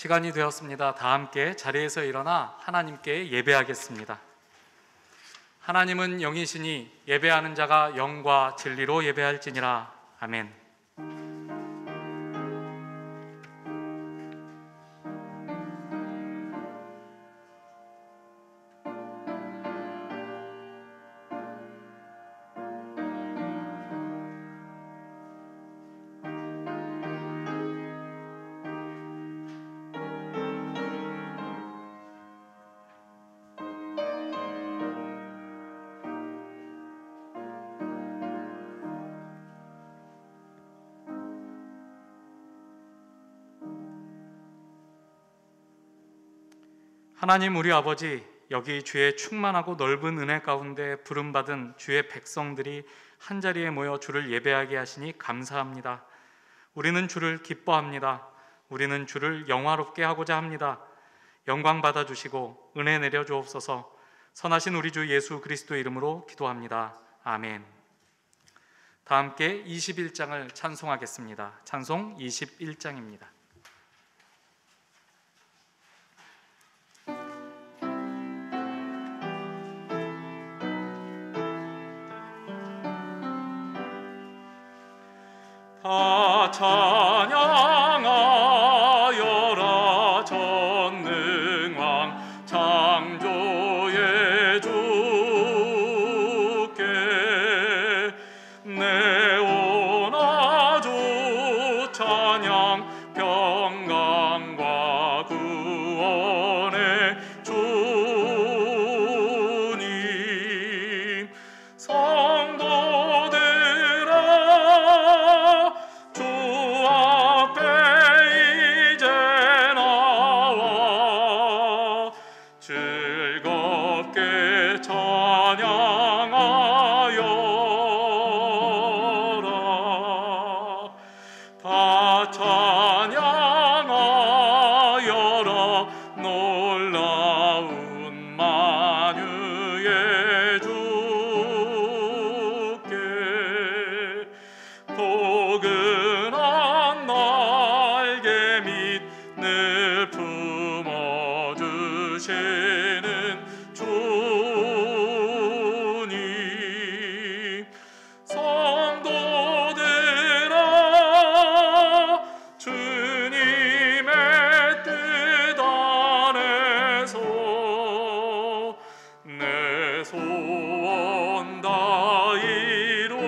시간이 되었습니다. 다 함께 자리에서 일어나 하나님께 예배하겠습니다. 하나님은 영이시니 예배하는 자가 영과 진리로 예배할지니라. 아멘. 하나님 우리 아버지, 여기 주의 충만하고 넓은 은혜 가운데 부름받은 주의 백성들이 한자리에 모여 주를 예배하게 하시니 감사합니다. 우리는 주를 기뻐합니다. 우리는 주를 영화롭게 하고자 합니다. 영광 받아주시고 은혜 내려주옵소서. 선하신 우리 주 예수 그리스도 이름으로 기도합니다. 아멘. 다 함께 21장을 찬송하겠습니다. 찬송 21장입니다. 다 찬양하여라 전능왕 창조의 주께 내오나 주 찬양 평강과 구원의 주님 성도들아 주 앞에 이제 나와 즐겁게 찬양하여라. 다 찬양하여라 놀라운 만유의 주께 포근한 날개 밑 늘 품어주시는 주님 성도들아 주님의 뜻 안에서 내 소원 다 이루리라.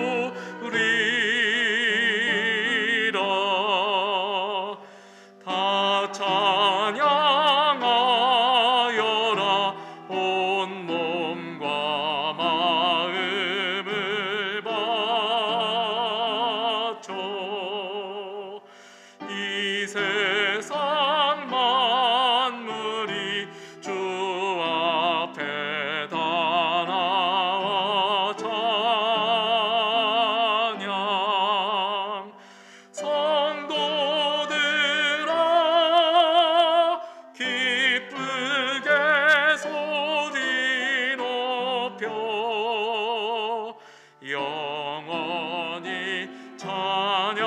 다 찬양하여라 온 몸과 마음을 바쳐 이 세상 만물이 주 앞에 다 나와 찬양 성도들아 기쁘게 소리 높여 영원히 찬양하여라.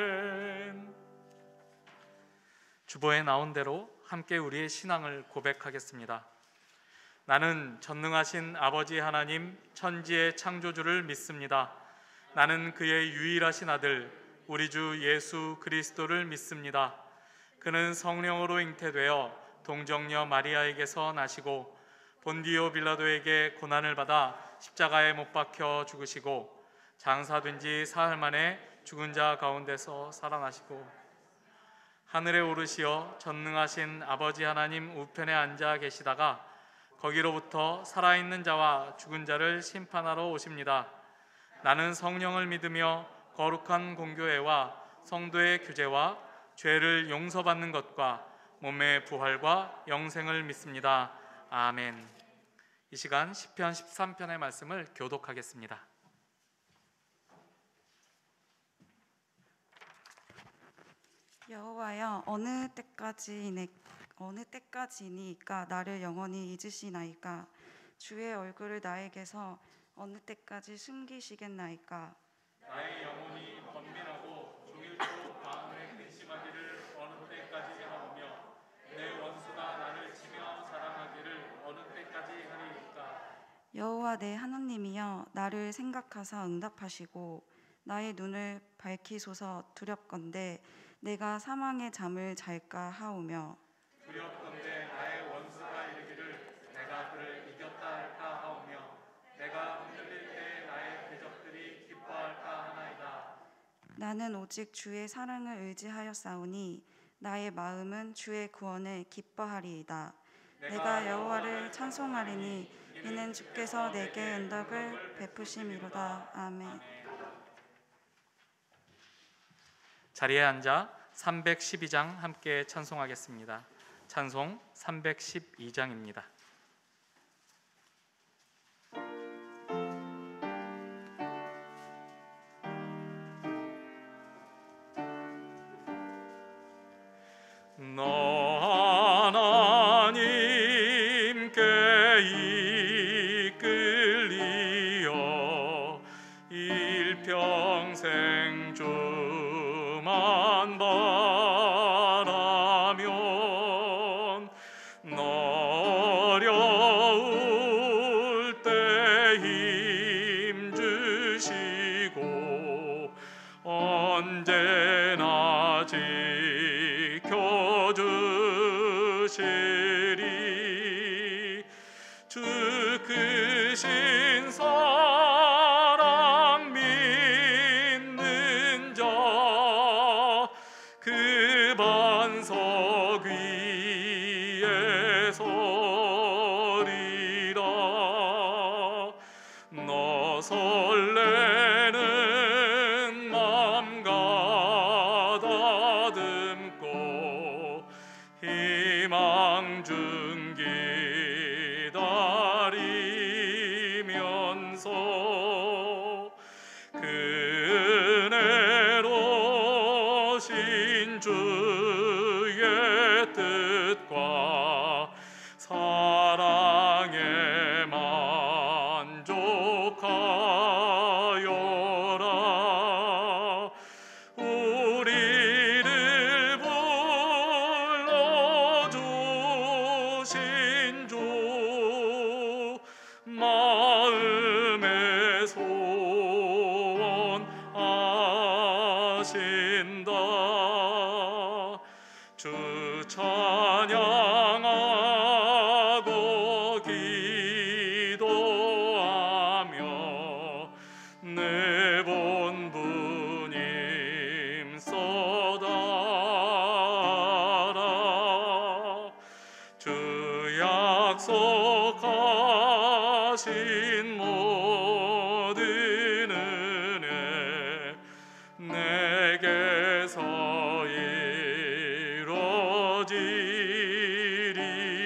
아멘. 주보에 나온 대로 함께 우리의 신앙을 고백하겠습니다. 나는 전능하신 아버지 하나님 천지의 창조주를 믿습니다. 나는 그의 유일하신 아들 우리 주 예수 그리스도를 믿습니다. 그는 성령으로 잉태되어 동정녀 마리아에게서 나시고 본디오 빌라도에게 고난을 받아 십자가에 못 박혀 죽으시고 장사된 지 사흘 만에 죽은 자 가운데서 살아나시고 하늘에 오르시어 전능하신 아버지 하나님 우편에 앉아 계시다가 거기로부터 살아있는 자와 죽은 자를 심판하러 오십니다. 나는 성령을 믿으며 거룩한 공교회와 성도의 규제와 죄를 용서받는 것과 몸의 부활과 영생을 믿습니다. 아멘. 이 시간 시편 13편의 말씀을 교독하겠습니다. 여호와여 어느 때까지이니까 나를 영원히 잊으시나이까. 주의 얼굴을 나에게서 어느 때까지 숨기시겠나이까? 나의 영혼이 번민하고 종일토록 마음에 근심하기를 어느 때까지 하오며 내 원수가 나를 치며 자랑하기를 어느 때까지 하리이까? 여호와 내 하나님이여, 나를 생각하사 응답하시고 나의 눈을 밝히소서. 두렵건대 내가 사망의 잠을 잘까 하오며 두렵건대 나의 원수가 이르기를 내가 그를 이겼다 할까 하오며 내가 흔들릴 때 나의 대적들이 기뻐할까 하나이다. 나는 오직 주의 사랑을 의지하였사오니 나의 마음은 주의 구원을 기뻐하리이다. 내가 여호와를 찬송하리니 이는 주께서 내게 은덕을 베푸심이로다. 아멘. 자리에 앉아 312장 함께 찬송하겠습니다. 찬송 312장입니다. 하나님께 이끌리어 일평생 주만 바라면 어려울 때 힘 주시고 언제나 지켜주시리. 주 크신 사랑 믿는 자 그 반석 위에 서리라. 너 설레는 맘 가다듬고 희망 준 기다리면서 그 은혜로 신주의 뜻과 사랑에 만족하여라. 우리를 불러주신 주 마음의 소원 아신다. 주 찬양하고 기도하며 내 본부님 쏟아라. 주 약속하신 모든 은혜 내게서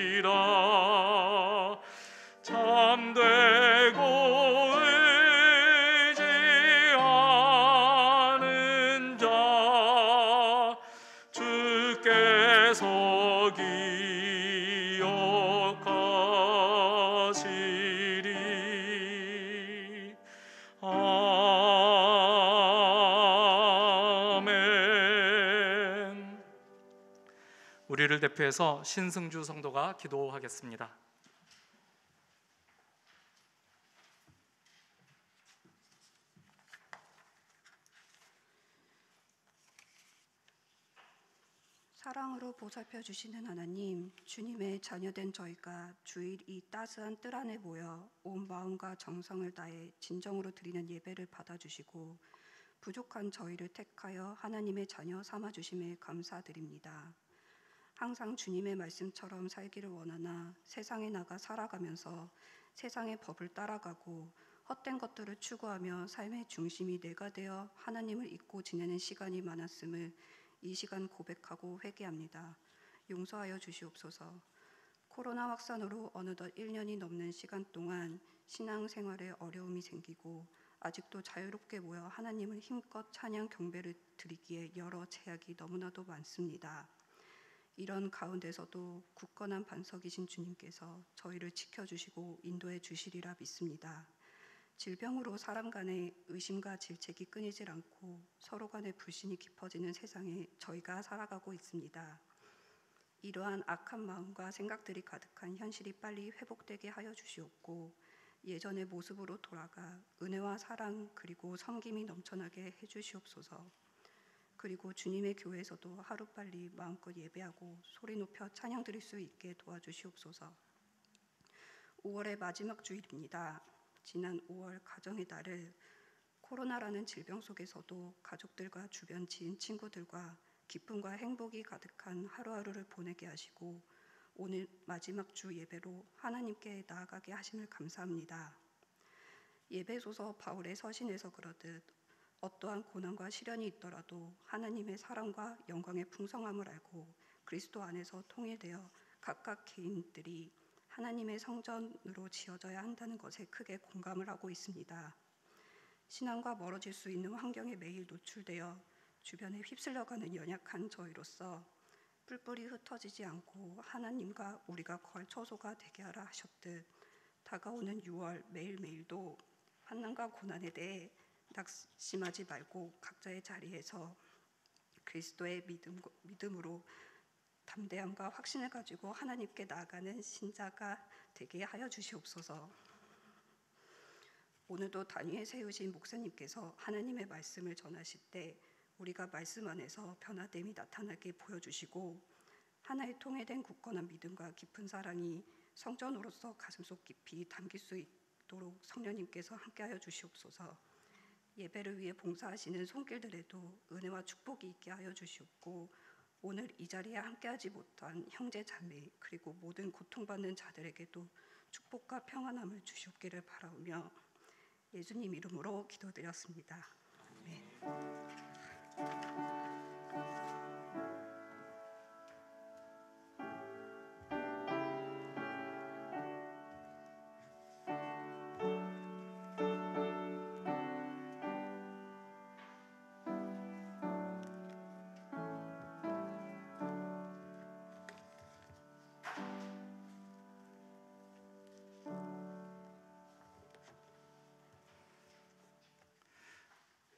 이루어지리라. 참되고 의지하는 자 주께서 기억하시리. 아멘. 우리를 대표해서 신승주 성도가 기도하겠습니다. 사랑으로 보살펴 주시는 하나님, 주님의 자녀된 저희가 주일 이 따스한 뜰 안에 모여 온 마음과 정성을 다해 진정으로 드리는 예배를 받아주시고 부족한 저희를 택하여 하나님의 자녀 삼아주심에 감사드립니다. 항상 주님의 말씀처럼 살기를 원하나 세상에 나가 살아가면서 세상의 법을 따라가고 헛된 것들을 추구하며 삶의 중심이 내가 되어 하나님을 잊고 지내는 시간이 많았음을 이 시간 고백하고 회개합니다. 용서하여 주시옵소서. 코로나 확산으로 어느덧 1년이 넘는 시간 동안 신앙생활에 어려움이 생기고 아직도 자유롭게 모여 하나님을 힘껏 찬양 경배를 드리기에 여러 제약이 너무나도 많습니다. 이런 가운데서도 굳건한 반석이신 주님께서 저희를 지켜주시고 인도해 주시리라 믿습니다. 질병으로 사람 간의 의심과 질책이 끊이질 않고 서로 간의 불신이 깊어지는 세상에 저희가 살아가고 있습니다. 이러한 악한 마음과 생각들이 가득한 현실이 빨리 회복되게 하여 주시옵고 예전의 모습으로 돌아가 은혜와 사랑 그리고 섬김이 넘쳐나게 해주시옵소서. 그리고 주님의 교회에서도 하루빨리 마음껏 예배하고 소리 높여 찬양 드릴 수 있게 도와주시옵소서. 5월의 마지막 주일입니다. 지난 5월 가정의 달을 코로나라는 질병 속에서도 가족들과 주변 지인 친구들과 기쁨과 행복이 가득한 하루하루를 보내게 하시고 오늘 마지막 주 예배로 하나님께 나아가게 하심을 감사합니다. 예배소서 바울의 서신에서 그러듯 어떠한 고난과 시련이 있더라도 하나님의 사랑과 영광의 풍성함을 알고 그리스도 안에서 통일되어 각각 개인들이 하나님의 성전으로 지어져야 한다는 것에 크게 공감을 하고 있습니다. 신앙과 멀어질 수 있는 환경에 매일 노출되어 주변에 휩쓸려가는 연약한 저희로서 뿔뿔이 흩어지지 않고 하나님과 우리가 걸초소가 되게 하라 하셨듯 다가오는 6월 매일매일도 환난과 고난에 대해 낙심하지 말고 각자의 자리에서 그리스도의 믿음으로 담대함과 확신을 가지고 하나님께 나아가는 신자가 되게 하여 주시옵소서. 오늘도 단위에 세우신 목사님께서 하나님의 말씀을 전하실 때 우리가 말씀 안에서 변화됨이 나타나게 보여주시고 하나의 통일된 굳건한 믿음과 깊은 사랑이 성전으로서 가슴속 깊이 담길 수 있도록 성령님께서 함께하여 주시옵소서. 예배를 위해 봉사하시는 손길들에도 은혜와 축복이 있게 하여 주시옵고 오늘 이 자리에 함께하지 못한 형제 자매 그리고 모든 고통받는 자들에게도 축복과 평안함을 주시옵기를 바라오며 예수님 이름으로 기도드렸습니다. 아멘.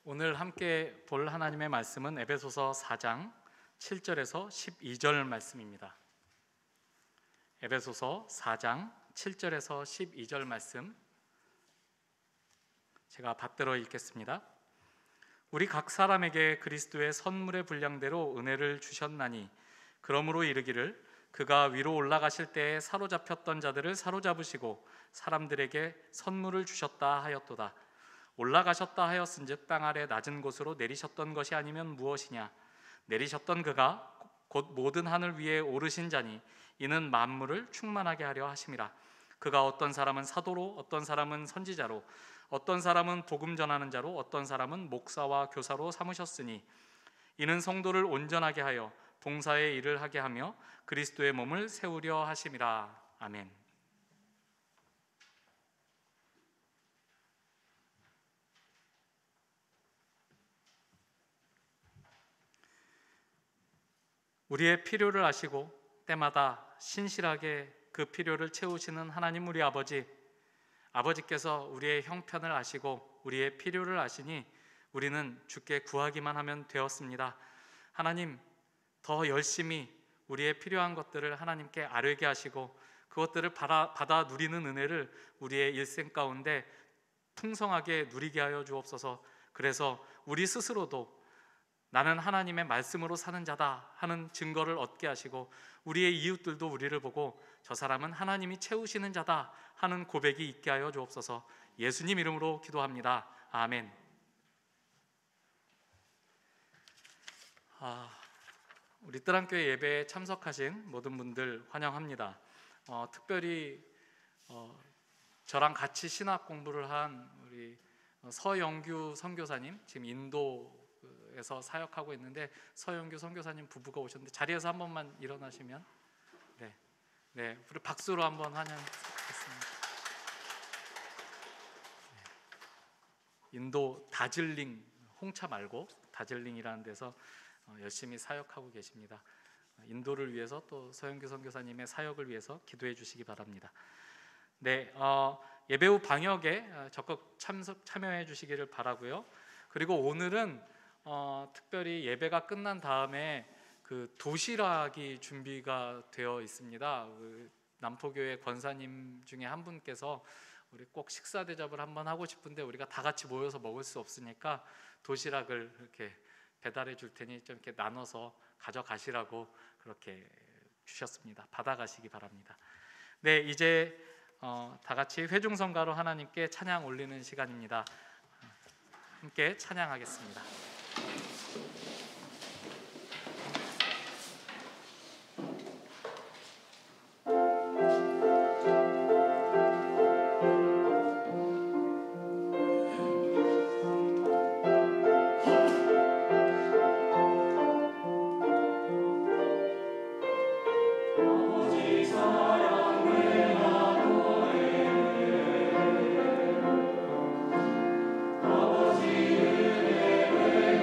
오늘 함께 볼 하나님의 말씀은 에베소서 4장 7절에서 12절 말씀입니다. 에베소서 4장 7절에서 12절 말씀 제가 받들어 읽겠습니다. 우리 각 사람에게 그리스도의 선물의 분량대로 은혜를 주셨나니 그러므로 이르기를 그가 위로 올라가실 때에 사로잡혔던 자들을 사로잡으시고 사람들에게 선물을 주셨다 하였도다. 올라가셨다 하였은즉 땅 아래 낮은 곳으로 내리셨던 것이 아니면 무엇이냐. 내리셨던 그가 곧 모든 하늘 위에 오르신 자니 이는 만물을 충만하게 하려 하심이라. 그가 어떤 사람은 사도로 어떤 사람은 선지자로 어떤 사람은 복음 전하는 자로 어떤 사람은 목사와 교사로 삼으셨으니 이는 성도를 온전하게 하여 봉사의 일을 하게 하며 그리스도의 몸을 세우려 하심이라. 아멘. 우리의 필요를 아시고 때마다 신실하게 그 필요를 채우시는 하나님 우리 아버지께서 우리의 형편을 아시고 우리의 필요를 아시니 우리는 주께 구하기만 하면 되었습니다. 하나님, 더 열심히 우리의 필요한 것들을 하나님께 아뢰게 하시고 그것들을 받아 누리는 은혜를 우리의 일생 가운데 풍성하게 누리게 하여 주옵소서. 그래서 우리 스스로도 나는 하나님의 말씀으로 사는 자다 하는 증거를 얻게 하시고 우리의 이웃들도 우리를 보고 저 사람은 하나님이 채우시는 자다 하는 고백이 있게 하여 주옵소서. 예수님 이름으로 기도합니다. 아멘. 우리 뜨람교회 예배에 참석하신 모든 분들 환영합니다. 특별히 저랑 같이 신학 공부를 한 우리 서영규 선교사님, 지금 인도에서 사역하고 있는데 서영규 선교사님 부부가 오셨는데 자리에서 한 번만 일어나시면 네, 우리 박수로 한번 환영했습니다. 인도 다즐링, 홍차 말고 다즐링이라는 데서 열심히 사역하고 계십니다. 인도를 위해서 또 서영규 선교사님의 사역을 위해서 기도해 주시기 바랍니다. 네, 예배 후 방역에 적극 참여해 주시기를 바라고요. 그리고 오늘은 특별히 예배가 끝난 다음에 그 도시락이 준비가 되어 있습니다. 그 남포교회 권사님 중에 한 분께서 우리 꼭 식사 대접을 한번 하고 싶은데 우리가 다 같이 모여서 먹을 수 없으니까 도시락을 이렇게 배달해 줄 테니 좀 이렇게 나눠서 가져가시라고 그렇게 주셨습니다. 받아가시기 바랍니다. 네, 이제 다 같이 회중성가로 하나님께 찬양 올리는 시간입니다. 함께 찬양하겠습니다. 아버지 은혜를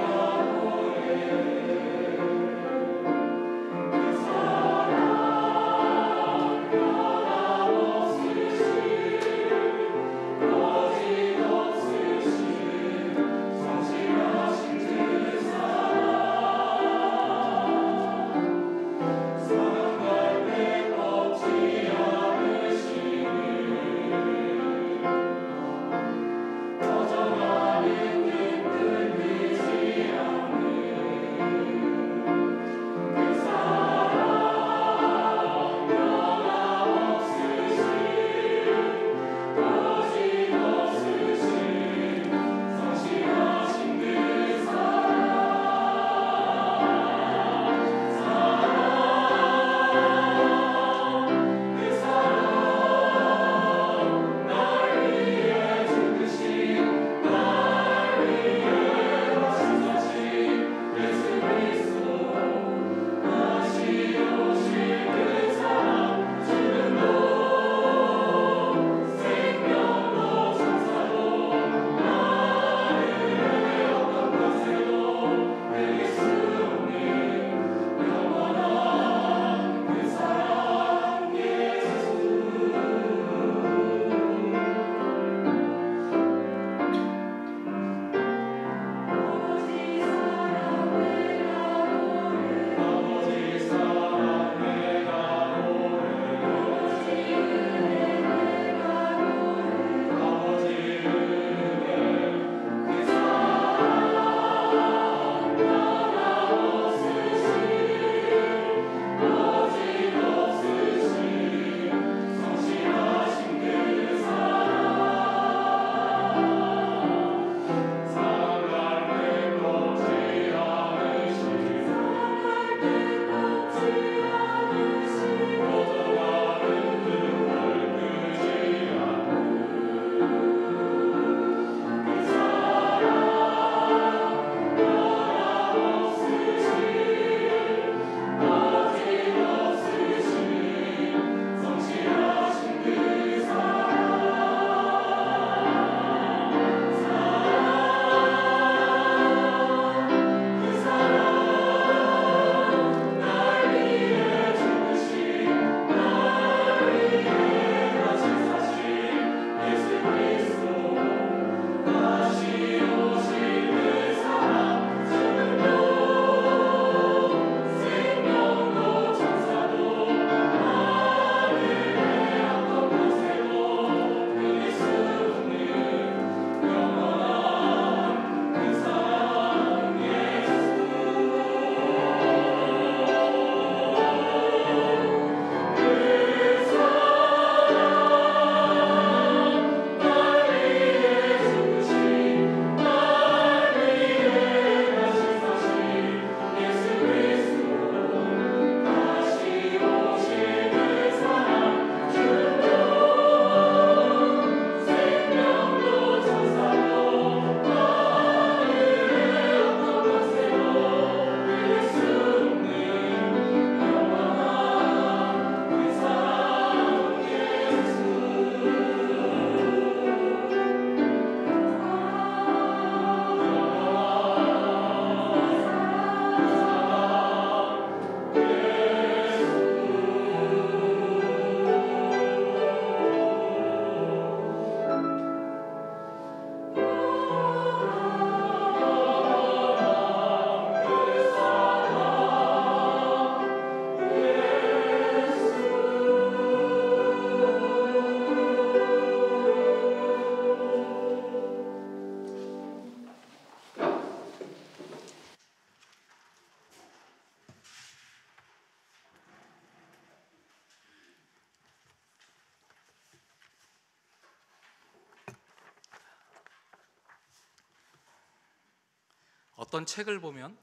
어떤 책을 보면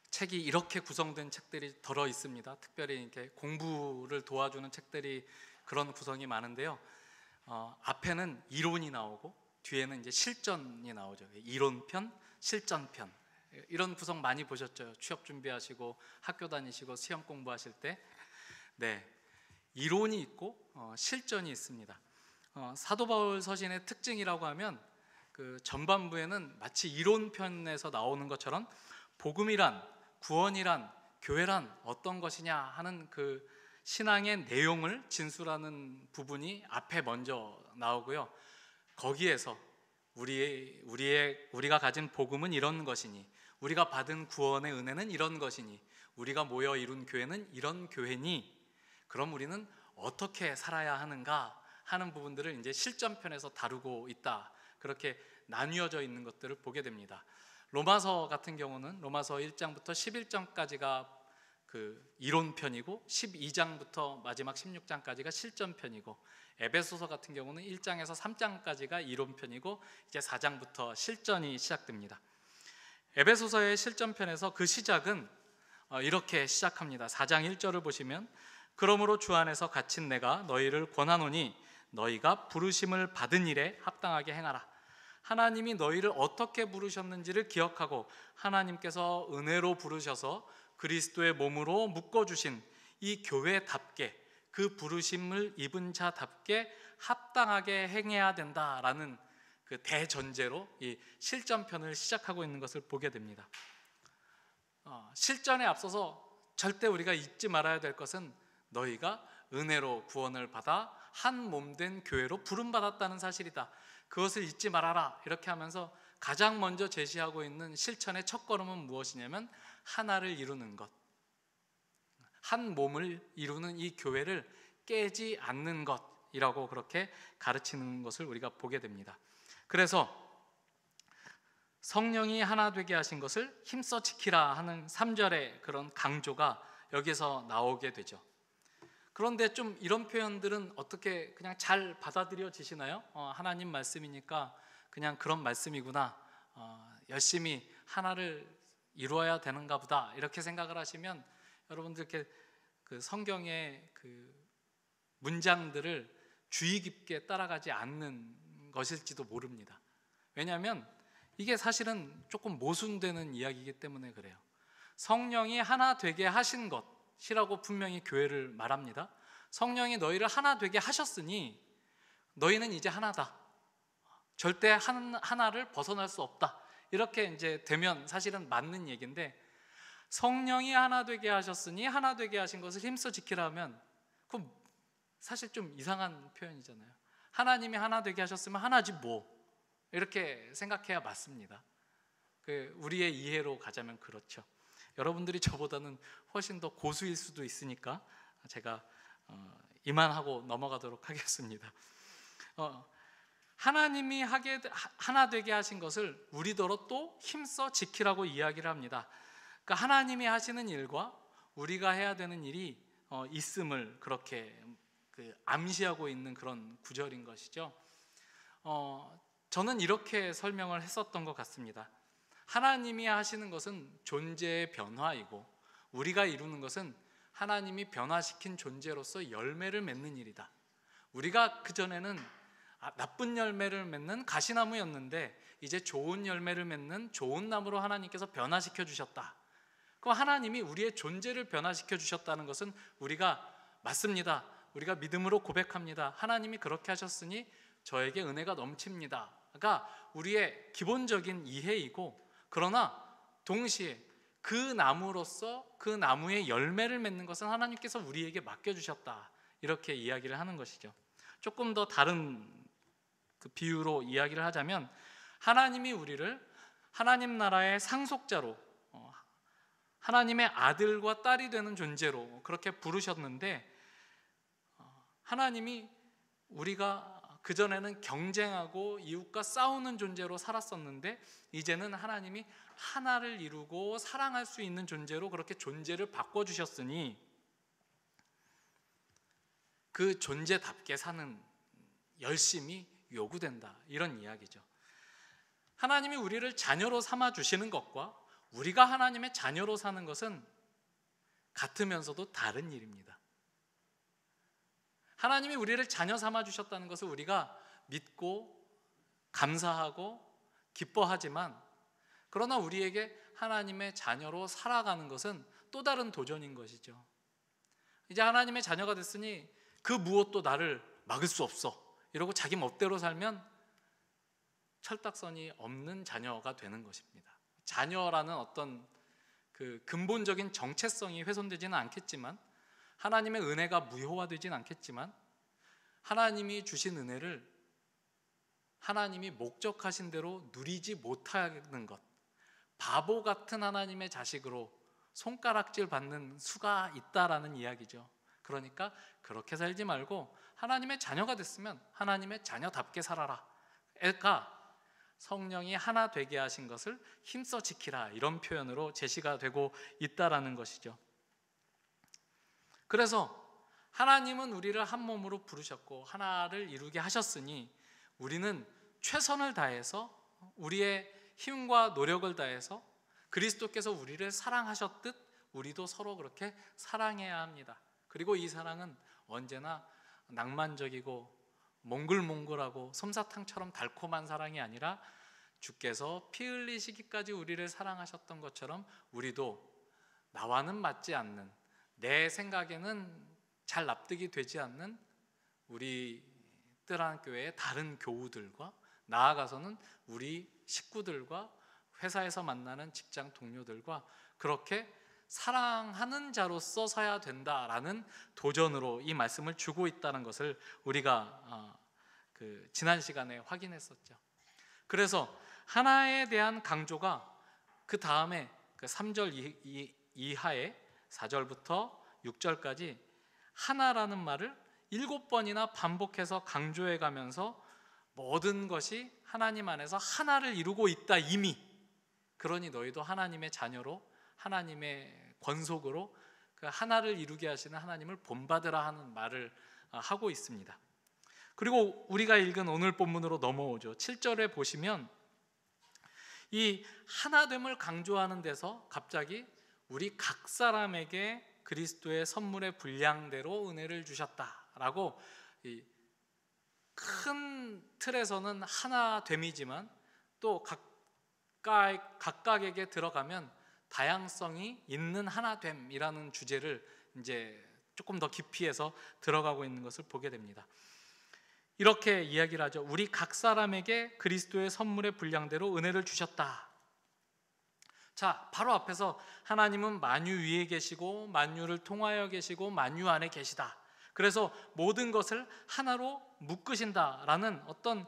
책이 이렇게 구성된 책들이 덜어 있습니다. 특별히 이렇게 공부를 도와주는 책들이 그런 구성이 많은데요. 앞에는 이론이 나오고 뒤에는 이제 실전이 나오죠. 이론편, 실전편. 이런 구성 많이 보셨죠? 취업 준비하시고 학교 다니시고 시험 공부하실 때. 네, 이론이 있고 실전이 있습니다. 사도 바울 서신의 특징이라고 하면 그 전반부에는 마치 이론편에서 나오는 것처럼 복음이란, 구원이란, 교회란 어떤 것이냐 하는 그 신앙의 내용을 진술하는 부분이 앞에 먼저 나오고요. 거기에서 우리가 가진 복음은 이런 것이니, 우리가 받은 구원의 은혜는 이런 것이니, 우리가 모여 이룬 교회는 이런 교회니, 그럼 우리는 어떻게 살아야 하는가 하는 부분들을 이제 실전편에서 다루고 있다. 그렇게 나뉘어져 있는 것들을 보게 됩니다. 로마서 같은 경우는 로마서 1장부터 11장까지가 그 이론편이고 12장부터 마지막 16장까지가 실전편이고, 에베소서 같은 경우는 1장에서 3장까지가 이론편이고 이제 4장부터 실전이 시작됩니다. 에베소서의 실전편에서 그 시작은 이렇게 시작합니다. 4장 1절을 보시면, 그러므로 주 안에서 갇힌 내가 너희를 권하노니 너희가 부르심을 받은 일에 합당하게 행하라. 하나님이 너희를 어떻게 부르셨는지를 기억하고 하나님께서 은혜로 부르셔서 그리스도의 몸으로 묶어주신 이 교회답게, 그 부르심을 입은 자답게 합당하게 행해야 된다라는 그 대전제로 이 실전편을 시작하고 있는 것을 보게 됩니다. 실전에 앞서서 절대 우리가 잊지 말아야 될 것은 너희가 은혜로 구원을 받아 한 몸된 교회로 부름받았다는 사실이다. 그것을 잊지 말아라. 이렇게 하면서 가장 먼저 제시하고 있는 실천의 첫걸음은 무엇이냐면 하나를 이루는 것, 한 몸을 이루는 이 교회를 깨지 않는 것이라고 그렇게 가르치는 것을 우리가 보게 됩니다. 그래서 성령이 하나 되게 하신 것을 힘써 지키라 하는 3절의 그런 강조가 여기서 나오게 되죠. 그런데 좀 이런 표현들은 어떻게 그냥 잘 받아들여지시나요? 하나님 말씀이니까 그냥 그런 말씀이구나, 열심히 하나를 이루어야 되는가 보다, 이렇게 생각을 하시면 여러분들 이렇게 그 성경의 그 문장들을 주의 깊게 따라가지 않는 것일지도 모릅니다. 왜냐하면 이게 사실은 조금 모순되는 이야기이기 때문에 그래요. 성령이 하나 되게 하신 것이라고 분명히 교회를 말합니다. 성령이 너희를 하나 되게 하셨으니 너희는 이제 하나다. 절대 하나를 벗어날 수 없다. 이렇게 이제 되면 사실은 맞는 얘기인데, 성령이 하나 되게 하셨으니 하나 되게 하신 것을 힘써 지키라면 그건 사실 좀 이상한 표현이잖아요. 하나님이 하나 되게 하셨으면 하나지 뭐, 이렇게 생각해야 맞습니다. 우리의 이해로 가자면 그렇죠. 여러분들이 저보다는 훨씬 더 고수일 수도 있으니까 제가 이만하고 넘어가도록 하겠습니다. 하나님이 하나 되게 하신 것을 우리더러 또 힘써 지키라고 이야기를 합니다. 그러니까 하나님이 하시는 일과 우리가 해야 되는 일이 있음을 그렇게 암시하고 있는 그런 구절인 것이죠. 저는 이렇게 설명을 했었던 것 같습니다. 하나님이 하시는 것은 존재의 변화이고 우리가 이루는 것은 하나님이 변화시킨 존재로서 열매를 맺는 일이다. 우리가 그전에는 나쁜 열매를 맺는 가시나무였는데 이제 좋은 열매를 맺는 좋은 나무로 하나님께서 변화시켜 주셨다. 그럼 하나님이 우리의 존재를 변화시켜 주셨다는 것은 우리가 맞습니다. 우리가 믿음으로 고백합니다. 하나님이 그렇게 하셨으니 저에게 은혜가 넘칩니다가 우리의 기본적인 이해이고, 그러나 동시에 그 나무로서 그 나무의 열매를 맺는 것은 하나님께서 우리에게 맡겨주셨다, 이렇게 이야기를 하는 것이죠. 조금 더 다른 그 비유로 이야기를 하자면, 하나님이 우리를 하나님 나라의 상속자로, 하나님의 아들과 딸이 되는 존재로 그렇게 부르셨는데, 하나님이 우리가 그전에는 경쟁하고 이웃과 싸우는 존재로 살았었는데 이제는 하나님이 하나를 이루고 사랑할 수 있는 존재로 그렇게 존재를 바꿔주셨으니 그 존재답게 사는 열심이 요구된다, 이런 이야기죠. 하나님이 우리를 자녀로 삼아 주시는 것과 우리가 하나님의 자녀로 사는 것은 같으면서도 다른 일입니다. 하나님이 우리를 자녀 삼아 주셨다는 것을 우리가 믿고 감사하고 기뻐하지만, 그러나 우리에게 하나님의 자녀로 살아가는 것은 또 다른 도전인 것이죠. 이제 하나님의 자녀가 됐으니 그 무엇도 나를 막을 수 없어 이러고 자기 멋대로 살면 철딱선이 없는 자녀가 되는 것입니다. 자녀라는 어떤 그 근본적인 정체성이 훼손되지는 않겠지만, 하나님의 은혜가 무효화되지는 않겠지만, 하나님이 주신 은혜를 하나님이 목적하신 대로 누리지 못하는 것, 바보 같은 하나님의 자식으로 손가락질 받는 수가 있다라는 이야기죠. 그러니까 그렇게 살지 말고 하나님의 자녀가 됐으면 하나님의 자녀답게 살아라. 애가 성령이 하나 되게 하신 것을 힘써 지키라, 이런 표현으로 제시가 되고 있다라는 것이죠. 그래서 하나님은 우리를 한 몸으로 부르셨고 하나를 이루게 하셨으니 우리는 최선을 다해서 우리의 힘과 노력을 다해서 그리스도께서 우리를 사랑하셨듯 우리도 서로 그렇게 사랑해야 합니다. 그리고 이 사랑은 언제나 낭만적이고 몽글몽글하고 솜사탕처럼 달콤한 사랑이 아니라 주께서 피 흘리시기까지 우리를 사랑하셨던 것처럼 우리도 나와는 맞지 않는, 내 생각에는 잘 납득이 되지 않는 우리 뜨란교회의 다른 교우들과, 나아가서는 우리 식구들과 회사에서 만나는 직장 동료들과 그렇게 사랑하는 자로서 서야 된다라는 도전으로 이 말씀을 주고 있다는 것을 우리가 지난 시간에 확인했었죠. 그래서 하나에 대한 강조가 그 다음에 3절 이하에 4절부터 6절까지 하나라는 말을 7번이나 반복해서 강조해 가면서 모든 것이 하나님 안에서 하나를 이루고 있다 이미, 그러니 너희도 하나님의 자녀로 하나님의 권속으로 그 하나를 이루게 하시는 하나님을 본받으라 하는 말을 하고 있습니다. 그리고 우리가 읽은 오늘 본문으로 넘어오죠. 7절에 보시면 이 하나됨을 강조하는 데서 갑자기 우리 각 사람에게 그리스도의 선물의 분량대로 은혜를 주셨다라고, 큰 틀에서는 하나됨이지만 또 각각에게 들어가면 다양성이 있는 하나됨이라는 주제를 이제 조금 더 깊이해서 들어가고 있는 것을 보게 됩니다. 이렇게 이야기를 하죠. 우리 각 사람에게 그리스도의 선물의 분량대로 은혜를 주셨다. 자, 바로 앞에서 하나님은 만유 위에 계시고 만유를 통하여 계시고 만유 안에 계시다. 그래서 모든 것을 하나로 묶으신다라는 어떤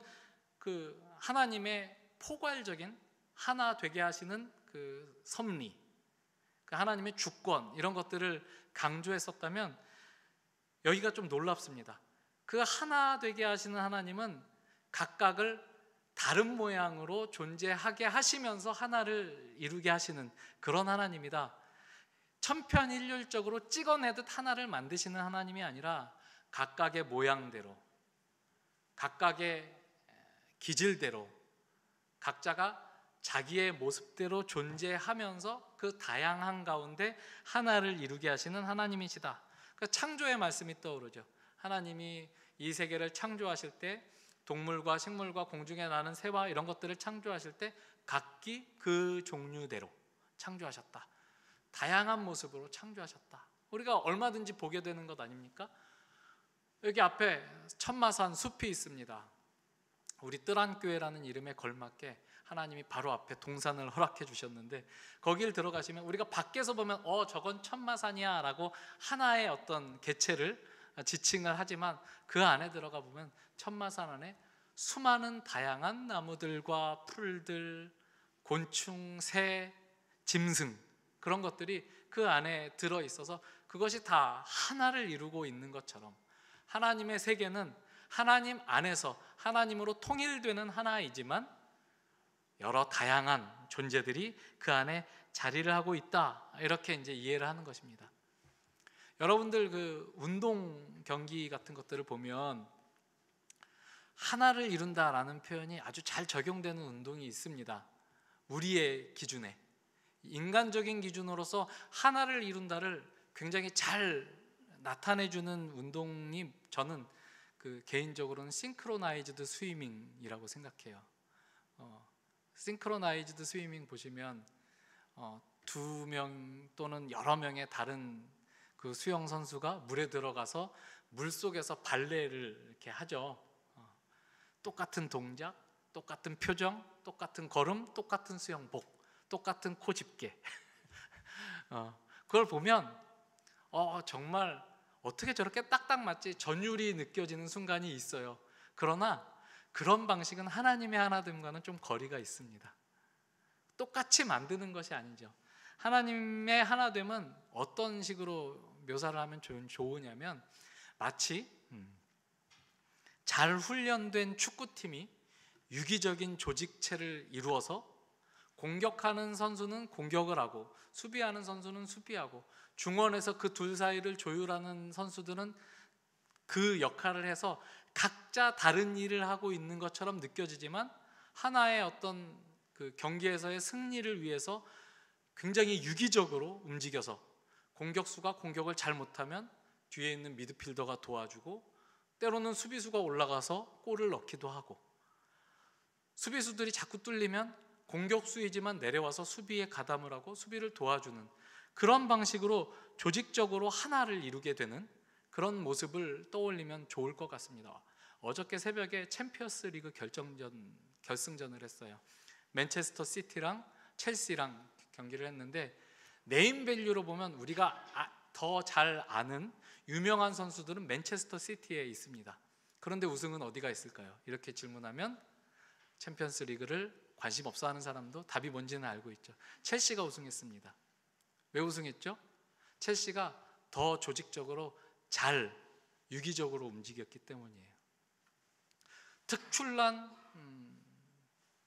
그 하나님의 포괄적인 하나 되게 하시는 그 섭리, 그 하나님의 주권, 이런 것들을 강조했었다면 여기가 좀 놀랍습니다. 그 하나 되게 하시는 하나님은 각각을 다른 모양으로 존재하게 하시면서 하나를 이루게 하시는 그런 하나님이다. 천편일률적으로 찍어내듯 하나를 만드시는 하나님이 아니라 각각의 모양대로, 각각의 기질대로, 각자가 자기의 모습대로 존재하면서 그 다양한 가운데 하나를 이루게 하시는 하나님이시다. 그 창조의 말씀이 떠오르죠. 하나님이 이 세계를 창조하실 때 동물과 식물과 공중에 나는 새와 이런 것들을 창조하실 때 각기 그 종류대로 창조하셨다. 다양한 모습으로 창조하셨다. 우리가 얼마든지 보게 되는 것 아닙니까? 여기 앞에 천마산 숲이 있습니다. 우리 뜨란교회라는 이름에 걸맞게 하나님이 바로 앞에 동산을 허락해 주셨는데, 거길 들어가시면 우리가 밖에서 보면 저건 천마산이야 라고 하나의 어떤 개체를 지칭을 하지만 그 안에 들어가 보면 천마산 안에 수많은 다양한 나무들과 풀들, 곤충, 새, 짐승, 그런 것들이 그 안에 들어있어서 그것이 다 하나를 이루고 있는 것처럼 하나님의 세계는 하나님 안에서 하나님으로 통일되는 하나이지만 여러 다양한 존재들이 그 안에 자리를 하고 있다, 이렇게 이제 이해를 하는 것입니다. 여러분들 그 운동 경기 같은 것들을 보면 하나를 이룬다라는 표현이 아주 잘 적용되는 운동이 있습니다. 우리의 기준에, 인간적인 기준으로서 하나를 이룬다를 굉장히 잘 나타내주는 운동이 저는 개인적으로는 싱크로나이즈드 스위밍이라고 생각해요. 싱크로나이즈드 스위밍 보시면 2명 또는 여러 명의 다른 그 수영 선수가 물에 들어가서 물 속에서 발레를 이렇게 하죠. 똑같은 동작, 똑같은 표정, 똑같은 걸음, 똑같은 수영복, 똑같은 코 집게. 그걸 보면 정말 어떻게 저렇게 딱딱 맞지? 전율이 느껴지는 순간이 있어요. 그러나 그런 방식은 하나님의 하나됨과는 좀 거리가 있습니다. 똑같이 만드는 것이 아니죠. 하나님의 하나됨은 어떤 식으로 묘사를 하면 좋으냐면 마치 잘 훈련된 축구팀이 유기적인 조직체를 이루어서 공격하는 선수는 공격을 하고 수비하는 선수는 수비하고 중원에서 그 둘 사이를 조율하는 선수들은 그 역할을 해서 각자 다른 일을 하고 있는 것처럼 느껴지지만 하나의 어떤 그 경기에서의 승리를 위해서 굉장히 유기적으로 움직여서 공격수가 공격을 잘 못하면 뒤에 있는 미드필더가 도와주고 때로는 수비수가 올라가서 골을 넣기도 하고 수비수들이 자꾸 뚫리면 공격수이지만 내려와서 수비에 가담을 하고 수비를 도와주는 그런 방식으로 조직적으로 하나를 이루게 되는 그런 모습을 떠올리면 좋을 것 같습니다. 어저께 새벽에 챔피언스 리그 결승전을 했어요. 맨체스터 시티랑 첼시랑 경기를 했는데 네임밸류로 보면 우리가 더 잘 아는 유명한 선수들은 맨체스터 시티에 있습니다. 그런데 우승은 어디가 있을까요? 이렇게 질문하면 챔피언스 리그를 관심 없어 하는 사람도 답이 뭔지는 알고 있죠. 첼시가 우승했습니다. 왜 우승했죠? 첼시가 더 조직적으로 잘 유기적으로 움직였기 때문이에요. 특출난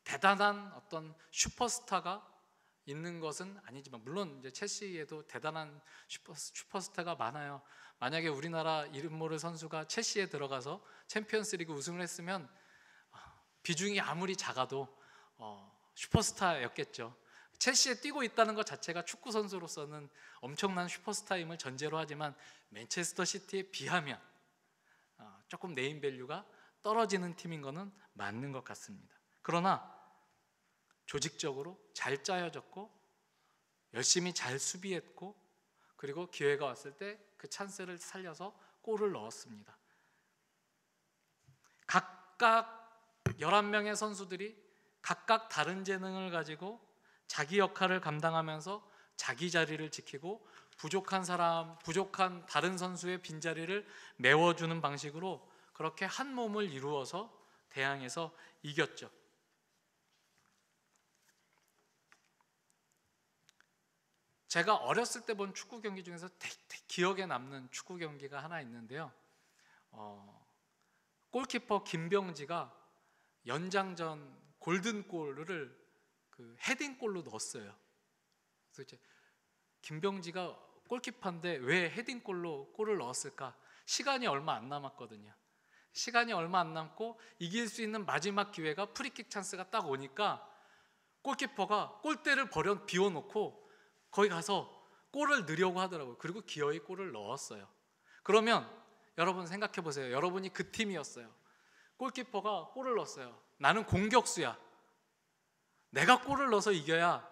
대단한 어떤 슈퍼스타가 있는 것은 아니지만 물론 이제 첼시에도 대단한 슈퍼스타가 많아요. 만약에 우리나라 이름 모를 선수가 첼시에 들어가서 챔피언스리그 우승을 했으면 비중이 아무리 작아도 슈퍼스타였겠죠. 첼시에 뛰고 있다는 것 자체가 축구 선수로서는 엄청난 슈퍼스타임을 전제로 하지만 맨체스터 시티에 비하면 조금 네임밸류가 떨어지는 팀인 것은 맞는 것 같습니다. 그러나 조직적으로 잘 짜여졌고 열심히 잘 수비했고 그리고 기회가 왔을 때 그 찬스를 살려서 골을 넣었습니다. 각각 11명의 선수들이 각각 다른 재능을 가지고 자기 역할을 감당하면서 자기 자리를 지키고 부족한 다른 선수의 빈자리를 메워주는 방식으로 그렇게 한 몸을 이루어서 대항해서 이겼죠. 제가 어렸을 때 본 축구 경기 중에서 기억에 남는 축구 경기가 하나 있는데요. 골키퍼 김병지가 연장전 골든골을 그 헤딩골로 넣었어요. 그래서 이제 김병지가 골키퍼인데 왜 헤딩골로 골을 넣었을까? 시간이 얼마 안 남았거든요. 시간이 얼마 안 남고 이길 수 있는 마지막 기회가 프리킥 찬스가 딱 오니까 골키퍼가 골대를 비워놓고 거기 가서 골을 넣으려고 하더라고요. 그리고 기어이 골을 넣었어요. 그러면 여러분 생각해 보세요. 여러분이 그 팀이었어요. 골키퍼가 골을 넣었어요. 나는 공격수야. 내가 골을 넣어서 이겨야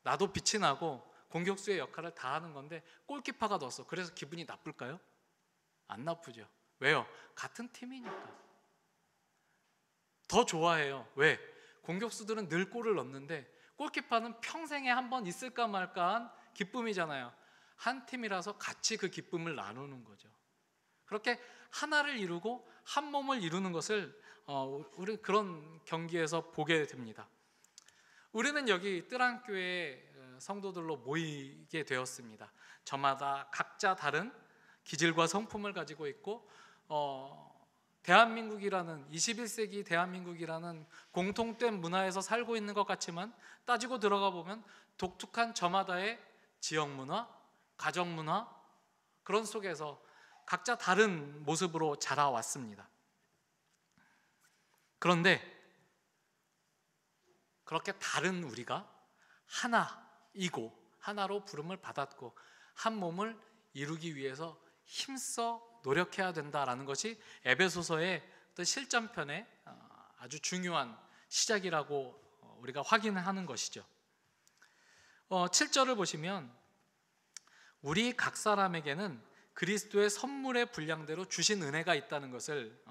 나도 빛이 나고 공격수의 역할을 다 하는 건데 골키퍼가 넣었어. 그래서 기분이 나쁠까요? 안 나쁘죠. 왜요? 같은 팀이니까. 더 좋아해요. 왜? 공격수들은 늘 골을 넣는데 골키퍼는 평생에 한 번 있을까 말까한 기쁨이잖아요. 한 팀이라서 같이 그 기쁨을 나누는 거죠. 그렇게 하나를 이루고 한 몸을 이루는 것을 우리 그런 경기에서 보게 됩니다. 우리는 여기 뜰안교회 성도들로 모이게 되었습니다. 저마다 각자 다른 기질과 성품을 가지고 있고 대한민국이라는 21세기 대한민국이라는 공통된 문화에서 살고 있는 것 같지만 따지고 들어가 보면 독특한 저마다의 지역 문화, 가정 문화 그런 속에서 각자 다른 모습으로 자라왔습니다. 그런데 그렇게 다른 우리가 하나이고 하나로 부름을 받았고 한 몸을 이루기 위해서 힘써 노력해야 된다라는 것이 에베소서의 어떤 실전편의 아주 중요한 시작이라고 우리가 확인하는 것이죠. 7절을 보시면 우리 각 사람에게는 그리스도의 선물의 분량대로 주신 은혜가 있다는 것을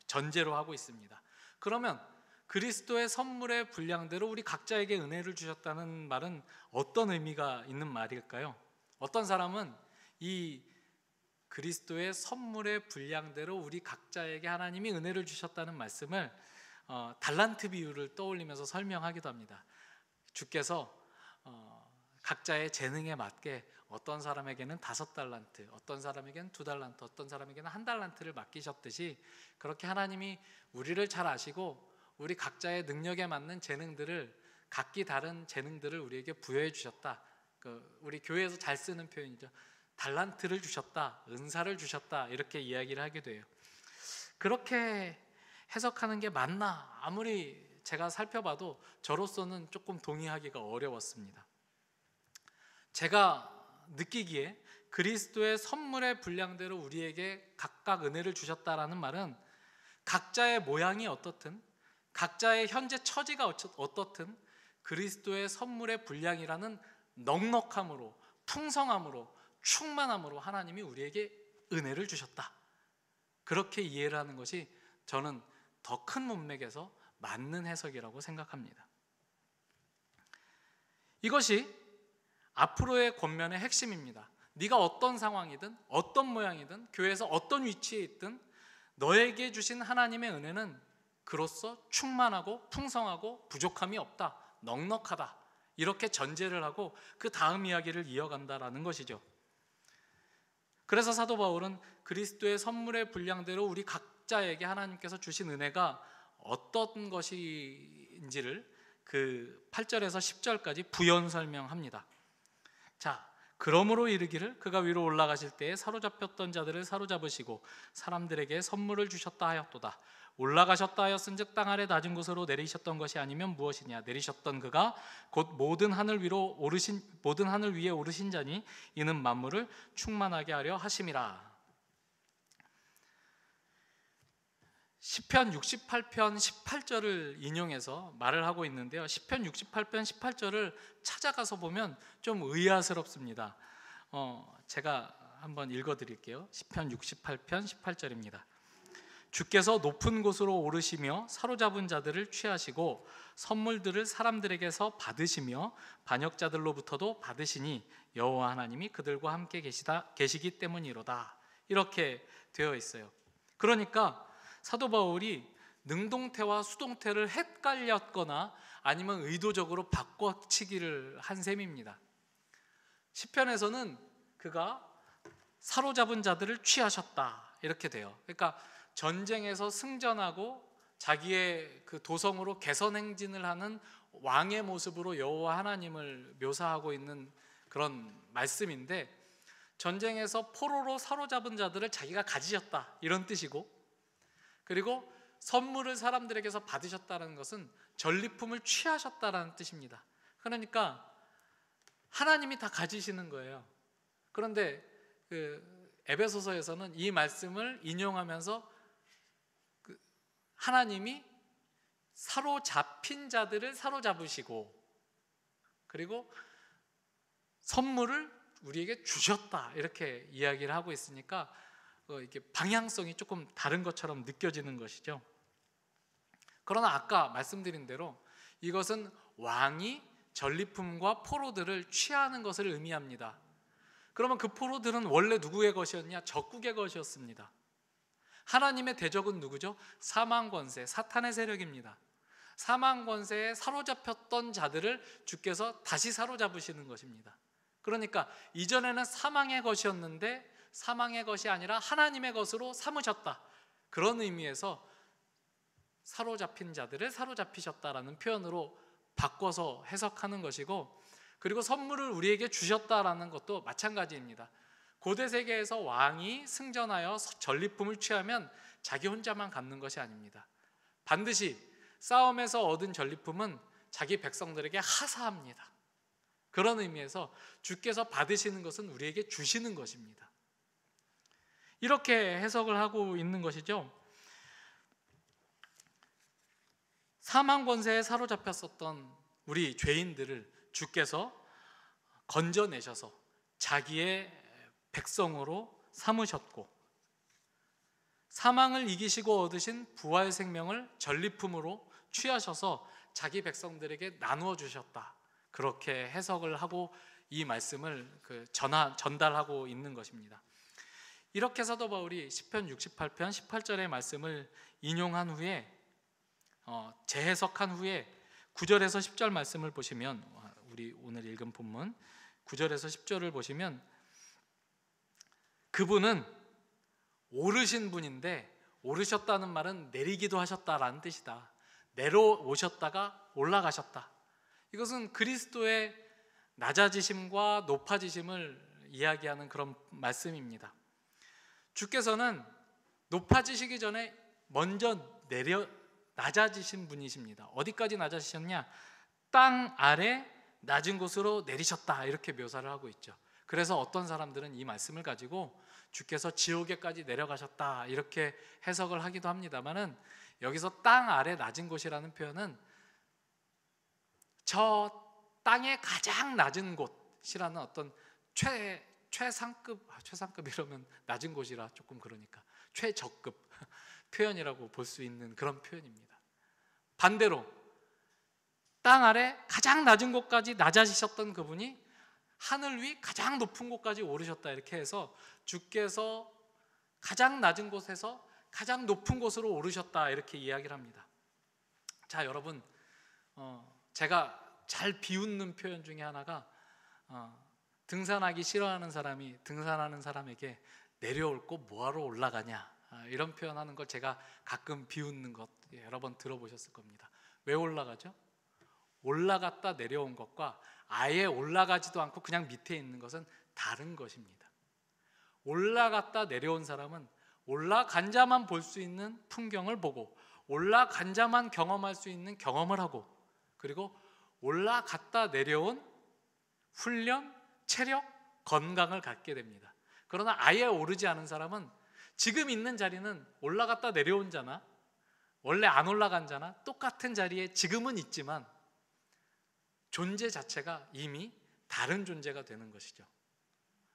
전제로 하고 있습니다. 그러면 그리스도의 선물의 분량대로 우리 각자에게 은혜를 주셨다는 말은 어떤 의미가 있는 말일까요? 어떤 사람은 이 그리스도의 선물의 분량대로 우리 각자에게 하나님이 은혜를 주셨다는 말씀을 달란트 비유를 떠올리면서 설명하기도 합니다. 주께서 각자의 재능에 맞게 어떤 사람에게는 5달란트, 어떤 사람에게는 2달란트, 어떤 사람에게는 1달란트를 맡기셨듯이 그렇게 하나님이 우리를 잘 아시고 우리 각자의 능력에 맞는 재능들을 각기 다른 재능들을 우리에게 부여해 주셨다. 우리 교회에서 잘 쓰는 표현이죠. 달란트를 주셨다, 은사를 주셨다 이렇게 이야기를 하기도 해요. 그렇게 해석하는 게 맞나? 아무리 제가 살펴봐도 저로서는 조금 동의하기가 어려웠습니다. 제가 느끼기에 그리스도의 선물의 분량대로 우리에게 각각 은혜를 주셨다라는 말은 각자의 모양이 어떻든 각자의 현재 처지가 어떻든 그리스도의 선물의 분량이라는 넉넉함으로 풍성함으로 충만함으로 하나님이 우리에게 은혜를 주셨다. 그렇게 이해를 하는 것이 저는 더 큰 문맥에서 맞는 해석이라고 생각합니다. 이것이 앞으로의 권면의 핵심입니다. 네가 어떤 상황이든 어떤 모양이든 교회에서 어떤 위치에 있든 너에게 주신 하나님의 은혜는 그로써 충만하고 풍성하고 부족함이 없다, 넉넉하다 이렇게 전제를 하고 그 다음 이야기를 이어간다라는 것이죠. 그래서 사도 바울은 그리스도의 선물의 분량대로 우리 각자에게 하나님께서 주신 은혜가 어떤 것인지를 그 8절에서 10절까지 부연 설명합니다. 자, 그러므로 이르기를 그가 위로 올라가실 때에 사로잡혔던 자들을 사로잡으시고 사람들에게 선물을 주셨다 하였도다. 올라가셨다 하였은즉 땅 아래 낮은 곳으로 내리셨던 것이 아니면 무엇이냐? 내리셨던 그가 곧 모든 하늘 위에 오르신 자니 이는 만물을 충만하게 하려 하심이라. 시편 68편 18절을 인용해서 말을 하고 있는데요. 시편 68편 18절을 찾아가서 보면 좀 의아스럽습니다. 제가 한번 읽어드릴게요. 시편 68편 18절입니다. 주께서 높은 곳으로 오르시며 사로잡은 자들을 취하시고 선물들을 사람들에게서 받으시며 반역자들로부터도 받으시니 여호와 하나님이 그들과 함께 계시기 때문이로다. 이렇게 되어 있어요. 그러니까 사도 바울이 능동태와 수동태를 헷갈렸거나 아니면 의도적으로 바꿔치기를 한 셈입니다. 시편에서는 그가 사로잡은 자들을 취하셨다 이렇게 돼요. 그러니까 전쟁에서 승전하고 자기의 그 도성으로 개선행진을 하는 왕의 모습으로 여호와 하나님을 묘사하고 있는 그런 말씀인데, 전쟁에서 포로로 사로잡은 자들을 자기가 가지셨다 이런 뜻이고, 그리고 선물을 사람들에게서 받으셨다는 것은 전리품을 취하셨다라는 뜻입니다. 그러니까 하나님이 다 가지시는 거예요. 그런데 에베소서에서는 이 말씀을 인용하면서 하나님이 사로잡힌 자들을 사로잡으시고 그리고 선물을 우리에게 주셨다 이렇게 이야기를 하고 있으니까 이렇게 방향성이 조금 다른 것처럼 느껴지는 것이죠. 그러나 아까 말씀드린 대로 이것은 왕이 전리품과 포로들을 취하는 것을 의미합니다. 그러면 그 포로들은 원래 누구의 것이었냐? 적국의 것이었습니다. 하나님의 대적은 누구죠? 사망권세, 사탄의 세력입니다. 사망권세에 사로잡혔던 자들을 주께서 다시 사로잡으시는 것입니다. 그러니까 이전에는 사망의 것이었는데 사망의 것이 아니라 하나님의 것으로 삼으셨다. 그런 의미에서 사로잡힌 자들을 사로잡히셨다라는 표현으로 바꿔서 해석하는 것이고, 그리고 선물을 우리에게 주셨다라는 것도 마찬가지입니다. 고대 세계에서 왕이 승전하여 전리품을 취하면 자기 혼자만 갖는 것이 아닙니다. 반드시 싸움에서 얻은 전리품은 자기 백성들에게 하사합니다. 그런 의미에서 주께서 받으시는 것은 우리에게 주시는 것입니다. 이렇게 해석을 하고 있는 것이죠. 사망 권세에 사로잡혔었던 우리 죄인들을 주께서 건져내셔서 자기의 백성으로 삼으셨고, 사망을 이기시고 얻으신 부활 생명을 전리품으로 취하셔서 자기 백성들에게 나누어 주셨다. 그렇게 해석을 하고 이 말씀을 전달하고 있는 것입니다. 이렇게 사도 바울이 시편 68편 18절의 말씀을 인용한 후에 재해석한 후에 9절에서 10절 말씀을 보시면, 우리 오늘 읽은 본문 9절에서 10절을 보시면, 그분은 오르신 분인데, 오르셨다는 말은 내리기도 하셨다라는 뜻이다. 내려오셨다가 올라가셨다. 이것은 그리스도의 낮아지심과 높아지심을 이야기하는 그런 말씀입니다. 주께서는 높아지시기 전에 먼저 낮아지신 분이십니다. 어디까지 낮아지셨냐? 땅 아래 낮은 곳으로 내리셨다, 이렇게 묘사를 하고 있죠. 그래서 어떤 사람들은 이 말씀을 가지고 주께서 지옥에까지 내려가셨다, 이렇게 해석을 하기도 합니다만은, 여기서 땅 아래 낮은 곳이라는 표현은 저 땅의 가장 낮은 곳이라는 어떤 최상급, 최상급 이러면 낮은 곳이라 조금 그러니까 최저급 표현이라고 볼 수 있는 그런 표현입니다. 반대로 땅 아래 가장 낮은 곳까지 낮아지셨던 그분이 하늘 위 가장 높은 곳까지 오르셨다, 이렇게 해서 주께서 가장 낮은 곳에서 가장 높은 곳으로 오르셨다, 이렇게 이야기를 합니다. 자, 여러분, 제가 잘 비웃는 표현 중에 하나가 등산하기 싫어하는 사람이 등산하는 사람에게 내려올 거 뭐하러 올라가냐, 이런 표현하는 걸 제가 가끔 비웃는 것 여러 번 들어보셨을 겁니다. 왜 올라가죠? 올라갔다 내려온 것과 아예 올라가지도 않고 그냥 밑에 있는 것은 다른 것입니다. 올라갔다 내려온 사람은 올라간 자만 볼 수 있는 풍경을 보고, 올라간 자만 경험할 수 있는 경험을 하고, 그리고 올라갔다 내려온 훈련, 체력, 건강을 갖게 됩니다. 그러나 아예 오르지 않은 사람은 지금 있는 자리는 올라갔다 내려온 자나 원래 안 올라간 자나 똑같은 자리에 지금은 있지만 존재 자체가 이미 다른 존재가 되는 것이죠.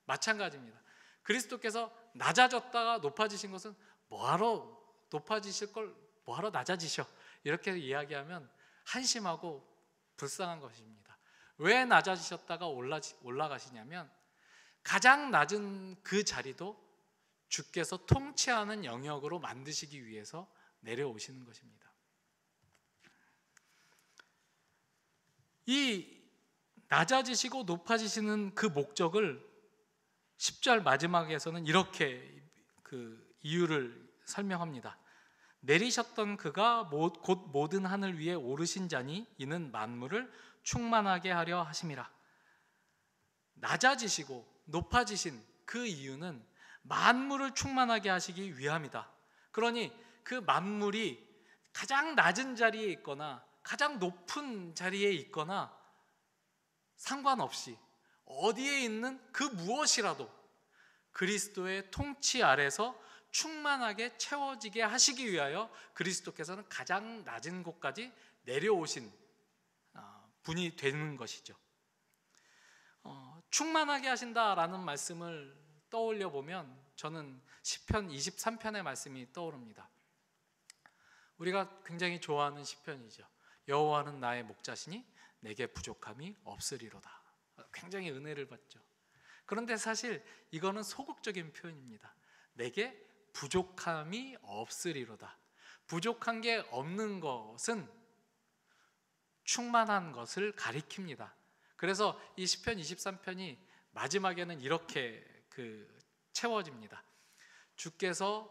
마찬가지입니다. 그리스도께서 낮아졌다가 높아지신 것은 뭐하러 높아지실 걸 뭐하러 낮아지셔, 이렇게 이야기하면 한심하고 불쌍한 것입니다. 왜 낮아지셨다가 올라가시냐면, 가장 낮은 그 자리도 주께서 통치하는 영역으로 만드시기 위해서 내려오시는 것입니다. 이 낮아지시고 높아지시는 그 목적을 10절 마지막에서는 이렇게 그 이유를 설명합니다. 내리셨던 그가 곧 모든 하늘 위에 오르신 자니 이는 만물을 충만하게 하려 하심이라. 낮아지시고 높아지신 그 이유는 만물을 충만하게 하시기 위함이다. 그러니 그 만물이 가장 낮은 자리에 있거나 가장 높은 자리에 있거나 상관없이 어디에 있는 그 무엇이라도 그리스도의 통치 아래서 충만하게 채워지게 하시기 위하여 그리스도께서는 가장 낮은 곳까지 내려오신 분이 되는 것이죠. 충만하게 하신다라는 말씀을 떠올려 보면 저는 시편 23편의 말씀이 떠오릅니다. 우리가 굉장히 좋아하는 시편이죠. 여호와는 나의 목자시니 내게 부족함이 없으리로다. 굉장히 은혜를 받죠. 그런데 사실 이거는 소극적인 표현입니다. 내게 부족함이 없으리로다. 부족한 게 없는 것은 충만한 것을 가리킵니다. 그래서 이 시편 23편이 마지막에는 이렇게 채워집니다. 주께서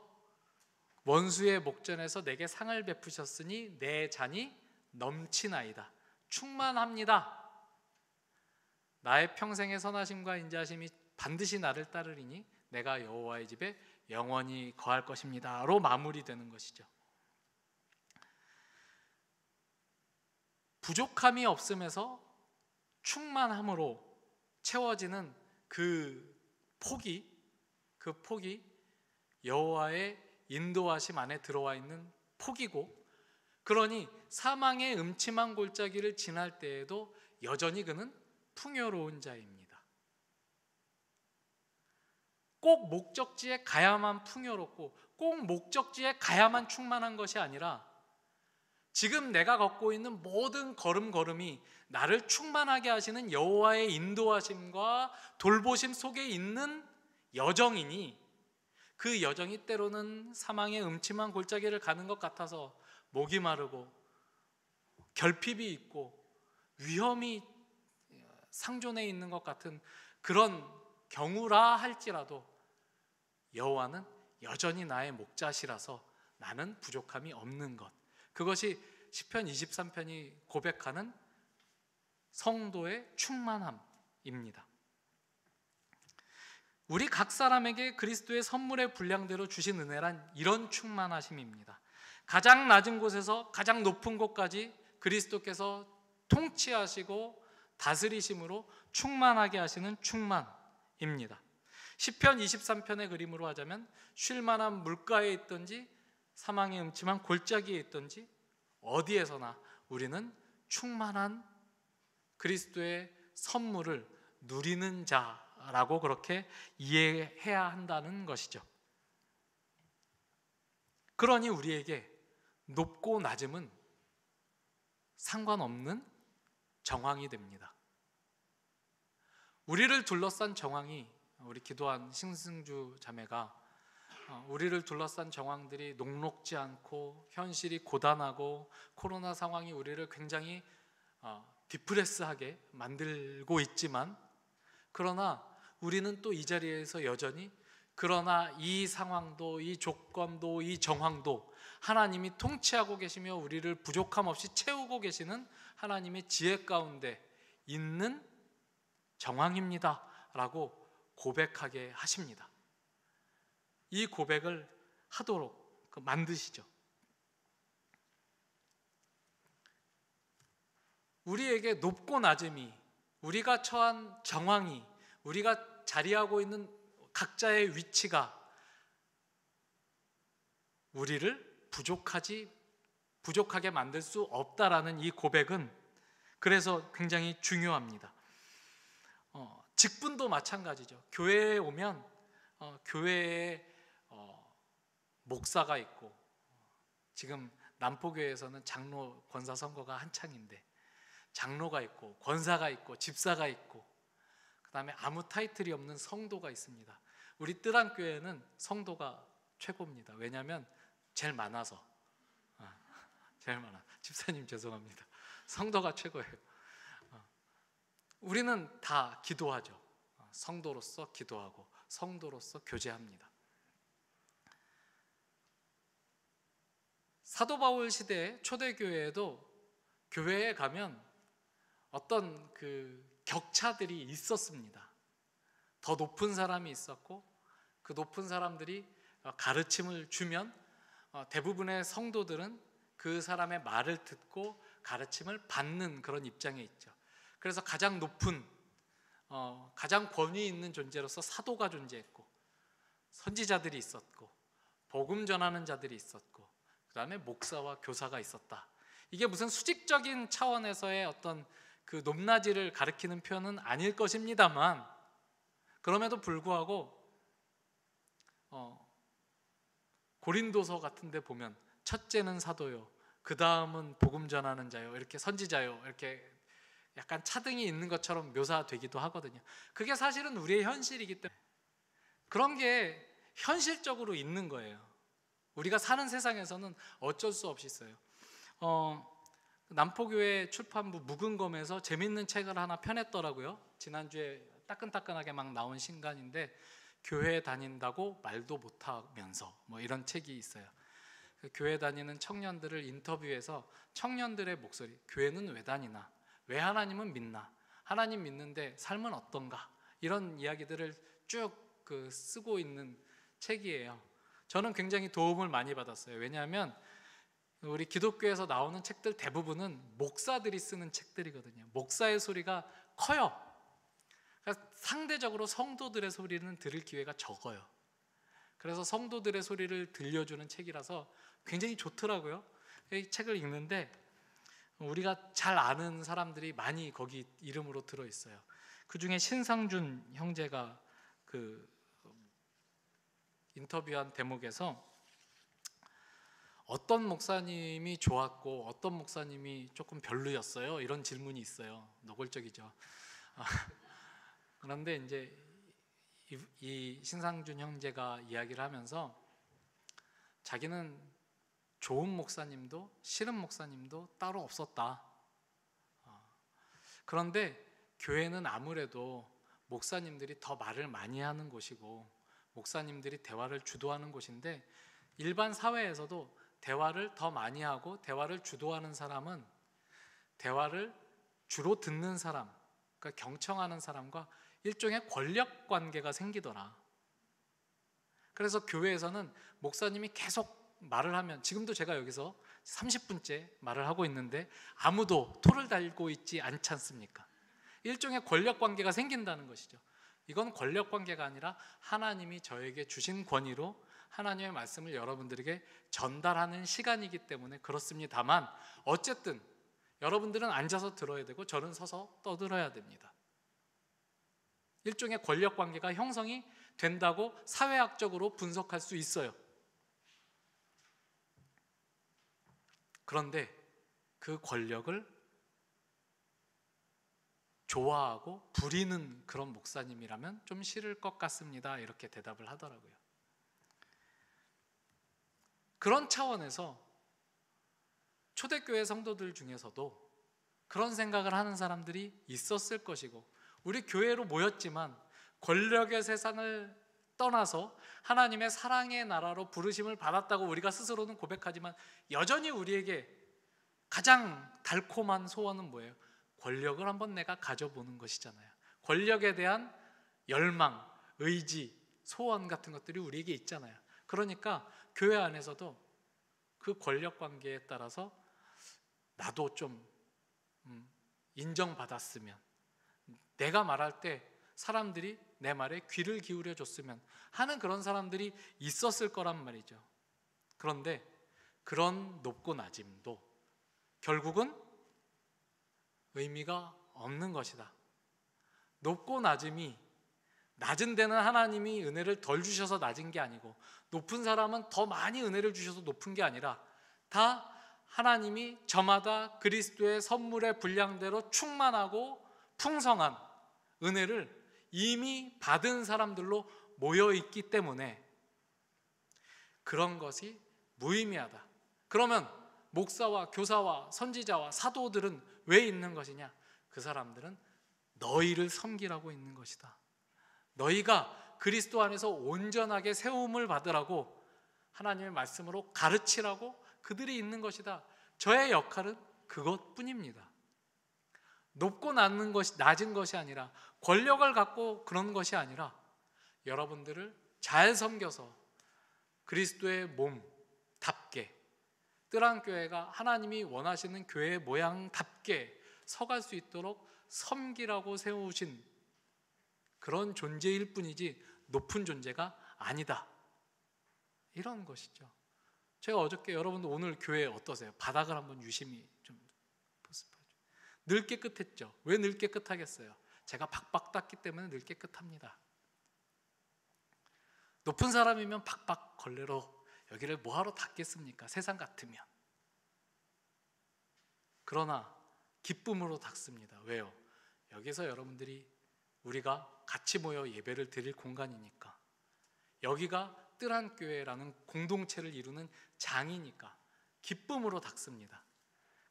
원수의 목전에서 내게 상을 베푸셨으니 내 잔이 넘치나이다. 충만합니다. 나의 평생의 선하심과 인자하심이 반드시 나를 따르리니 내가 여호와의 집에 영원히 거할 것입니다로 마무리되는 것이죠. 부족함이 없음에서 충만함으로 채워지는 그 폭이 여호와의 인도하심 안에 들어와 있는 폭이고, 그러니 사망의 음침한 골짜기를 지날 때에도 여전히 그는 풍요로운 자입니다. 꼭 목적지에 가야만 풍요롭고 꼭 목적지에 가야만 충만한 것이 아니라 지금 내가 걷고 있는 모든 걸음걸음이 나를 충만하게 하시는 여호와의 인도하심과 돌보심 속에 있는 여정이니, 그 여정이 때로는 사망의 음침한 골짜기를 가는 것 같아서 목이 마르고 결핍이 있고 위험이 상존해 있는 것 같은 그런 경우라 할지라도 여호와는 여전히 나의 목자시라서 나는 부족함이 없는 것, 그것이 시편 23편이 고백하는 성도의 충만함입니다. 우리 각 사람에게 그리스도의 선물의 분량대로 주신 은혜란 이런 충만하심입니다. 가장 낮은 곳에서 가장 높은 곳까지 그리스도께서 통치하시고 다스리심으로 충만하게 하시는 충만입니다. 시편 23편의 그림으로 하자면 쉴만한 물가에 있든지 사망의 음침한 골짜기에 있든지 어디에서나 우리는 충만한 그리스도의 선물을 누리는 자라고 그렇게 이해해야 한다는 것이죠. 그러니 우리에게 높고 낮음은 상관없는 정황이 됩니다. 우리를 둘러싼 정황이, 우리 기도한 신승주 자매가 우리를 둘러싼 정황들이 녹록지 않고 현실이 고단하고 코로나 상황이 우리를 굉장히 디프레스하게 만들고 있지만, 그러나 우리는 또 이 자리에서 여전히 그러나 이 상황도 이 조건도 이 정황도 하나님이 통치하고 계시며 우리를 부족함 없이 채우고 계시는 하나님의 지혜 가운데 있는 정황입니다 라고 고백하게 하십니다. 이 고백을 하도록 만드시죠. 우리에게 높고 낮음이, 우리가 처한 정황이, 우리가 자리하고 있는 각자의 위치가 우리를 부족하게 만들 수 없다라는 이 고백은 그래서 굉장히 중요합니다. 직분도 마찬가지죠. 교회에 오면 교회에 목사가 있고, 지금 남포교회에서는 장로 권사 선거가 한창인데 장로가 있고 권사가 있고 집사가 있고, 그 다음에 아무 타이틀이 없는 성도가 있습니다. 우리 뜨란교회는 성도가 최고입니다. 왜냐하면 제일 많아서. 제일 많아. 집사님 죄송합니다. 성도가 최고예요. 우리는 다 기도하죠. 성도로서 기도하고 성도로서 교제합니다. 사도 바울 시대 초대교회에도 교회에 가면 어떤 그 격차들이 있었습니다. 더 높은 사람이 있었고, 그 높은 사람들이 가르침을 주면 대부분의 성도들은 그 사람의 말을 듣고 가르침을 받는 그런 입장에 있죠. 그래서 가장 높은 가장 권위 있는 존재로서 사도가 존재했고, 선지자들이 있었고, 복음 전하는 자들이 있었고, 그 다음에 목사와 교사가 있었다. 이게 무슨 수직적인 차원에서의 어떤 그 높낮이를 가리키는 표현은 아닐 것입니다만, 그럼에도 불구하고 고린도서 같은 데 보면 첫째는 사도요, 그 다음은 복음 전하는 자요, 이렇게 선지자요, 이렇게 약간 차등이 있는 것처럼 묘사되기도 하거든요. 그게 사실은 우리의 현실이기 때문에 그런 게 현실적으로 있는 거예요. 우리가 사는 세상에서는 어쩔 수 없이 있어요. 남포교회 출판부 묵은검에서 재밌는 책을 하나 펴냈더라고요. 지난주에 따끈따끈하게 막 나온 신간인데, 교회 다닌다고 말도 못하면서 뭐 이런 책이 있어요. 그 교회 다니는 청년들을 인터뷰해서 청년들의 목소리, 교회는 왜 다니나, 왜 하나님은 믿나, 하나님 믿는데 삶은 어떤가, 이런 이야기들을 쭉 쓰고 있는 책이에요. 저는 굉장히 도움을 많이 받았어요. 왜냐하면 우리 기독교에서 나오는 책들 대부분은 목사들이 쓰는 책들이거든요. 목사의 소리가 커요. 그러니까 상대적으로 성도들의 소리는 들을 기회가 적어요. 그래서 성도들의 소리를 들려주는 책이라서 굉장히 좋더라고요. 이 책을 읽는데 우리가 잘 아는 사람들이 많이 거기 이름으로 들어있어요. 그 중에 신상준 형제가 그 인터뷰한 대목에서 어떤 목사님이 좋았고 어떤 목사님이 조금 별로였어요, 이런 질문이 있어요. 노골적이죠. 그런데 이제 이 신상준 형제가 이야기를 하면서 자기는 좋은 목사님도 싫은 목사님도 따로 없었다. 그런데 교회는 아무래도 목사님들이 더 말을 많이 하는 곳이고 목사님들이 대화를 주도하는 곳인데, 일반 사회에서도 대화를 더 많이 하고 대화를 주도하는 사람은 대화를 주로 듣는 사람, 그러니까 경청하는 사람과 일종의 권력 관계가 생기더라. 그래서 교회에서는 목사님이 계속 말을 하면, 지금도 제가 여기서 30분째 말을 하고 있는데 아무도 토를 달고 있지 않지 않습니까? 일종의 권력 관계가 생긴다는 것이죠. 이건 권력 관계가 아니라 하나님이 저에게 주신 권위로 하나님의 말씀을 여러분들에게 전달하는 시간이기 때문에 그렇습니다만, 어쨌든 여러분들은 앉아서 들어야 되고 저는 서서 떠들어야 됩니다. 일종의 권력 관계가 형성이 된다고 사회학적으로 분석할 수 있어요. 그런데 그 권력을 좋아하고 부리는 그런 목사님이라면 좀 싫을 것 같습니다, 이렇게 대답을 하더라고요. 그런 차원에서 초대교회 성도들 중에서도 그런 생각을 하는 사람들이 있었을 것이고, 우리 교회로 모였지만 권력의 세상을 떠나서 하나님의 사랑의 나라로 부르심을 받았다고 우리가 스스로는 고백하지만 여전히 우리에게 가장 달콤한 소원은 뭐예요? 권력을 한번 내가 가져보는 것이잖아요. 권력에 대한 열망, 의지, 소원 같은 것들이 우리에게 있잖아요. 그러니까 교회 안에서도 그 권력 관계에 따라서 나도 좀 인정받았으면, 내가 말할 때 사람들이 내 말에 귀를 기울여 줬으면 하는 그런 사람들이 있었을 거란 말이죠. 그런데 그런 높고 낮음도 결국은 의미가 없는 것이다. 높고 낮음이, 낮은 데는 하나님이 은혜를 덜 주셔서 낮은 게 아니고 높은 사람은 더 많이 은혜를 주셔서 높은 게 아니라 다 하나님이 저마다 그리스도의 선물의 분량대로 충만하고 풍성한 은혜를 이미 받은 사람들로 모여있기 때문에 그런 것이 무의미하다. 그러면 목사와 교사와 선지자와 사도들은 왜 있는 것이냐? 그 사람들은 너희를 섬기라고 있는 것이다. 너희가 그리스도 안에서 온전하게 세움을 받으라고 하나님의 말씀으로 가르치라고 그들이 있는 것이다. 저의 역할은 그것뿐입니다. 높고 낮은 것이 아니라, 권력을 갖고 그런 것이 아니라 여러분들을 잘 섬겨서 그리스도의 몸답게, 뜨란교회가 하나님이 원하시는 교회의 모양답게 서갈 수 있도록 섬기라고 세우신 그런 존재일 뿐이지 높은 존재가 아니다, 이런 것이죠. 제가 어저께, 여러분도 오늘 교회 어떠세요? 바닥을 한번 유심히 좀 보세요. 늘 깨끗했죠. 왜 늘 깨끗하겠어요? 제가 박박 닦기 때문에 늘 깨끗합니다. 높은 사람이면 박박 걸레로 여기를 뭐하러 닦겠습니까? 세상 같으면. 그러나 기쁨으로 닦습니다. 왜요? 여기서 여러분들이, 우리가 같이 모여 예배를 드릴 공간이니까, 여기가 뜨란교회라는 공동체를 이루는 장이니까 기쁨으로 닦습니다.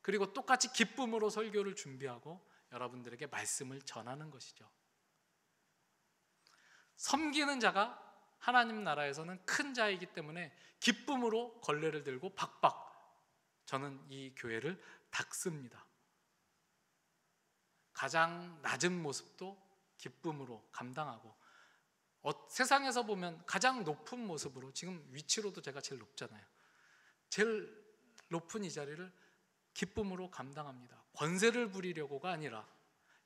그리고 똑같이 기쁨으로 설교를 준비하고 여러분들에게 말씀을 전하는 것이죠. 섬기는 자가 하나님 나라에서는 큰 자이기 때문에 기쁨으로 걸레를 들고 박박 저는 이 교회를 닦습니다. 가장 낮은 모습도 기쁨으로 감당하고, 세상에서 보면 가장 높은 모습으로, 지금 위치로도 제가 제일 높잖아요. 제일 높은 이 자리를 기쁨으로 감당합니다. 권세를 부리려고가 아니라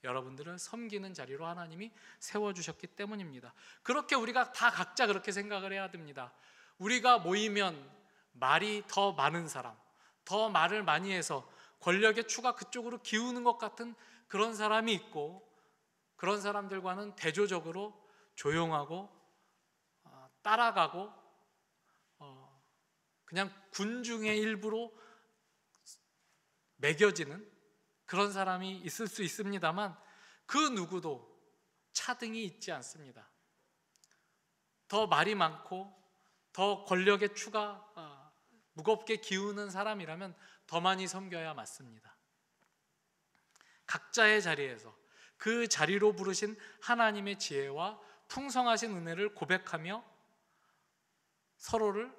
여러분들을 섬기는 자리로 하나님이 세워주셨기 때문입니다. 그렇게 우리가 다 각자 그렇게 생각을 해야 됩니다. 우리가 모이면 말이 더 많은 사람, 더 말을 많이 해서 권력의 추가 그쪽으로 기우는 것 같은 그런 사람이 있고, 그런 사람들과는 대조적으로 조용하고 따라가고 그냥 군중의 일부로 매겨지는 그런 사람이 있을 수 있습니다만, 그 누구도 차등이 있지 않습니다. 더 말이 많고 더 권력의 추가 무겁게 기우는 사람이라면 더 많이 섬겨야 맞습니다. 각자의 자리에서 그 자리로 부르신 하나님의 지혜와 풍성하신 은혜를 고백하며 서로를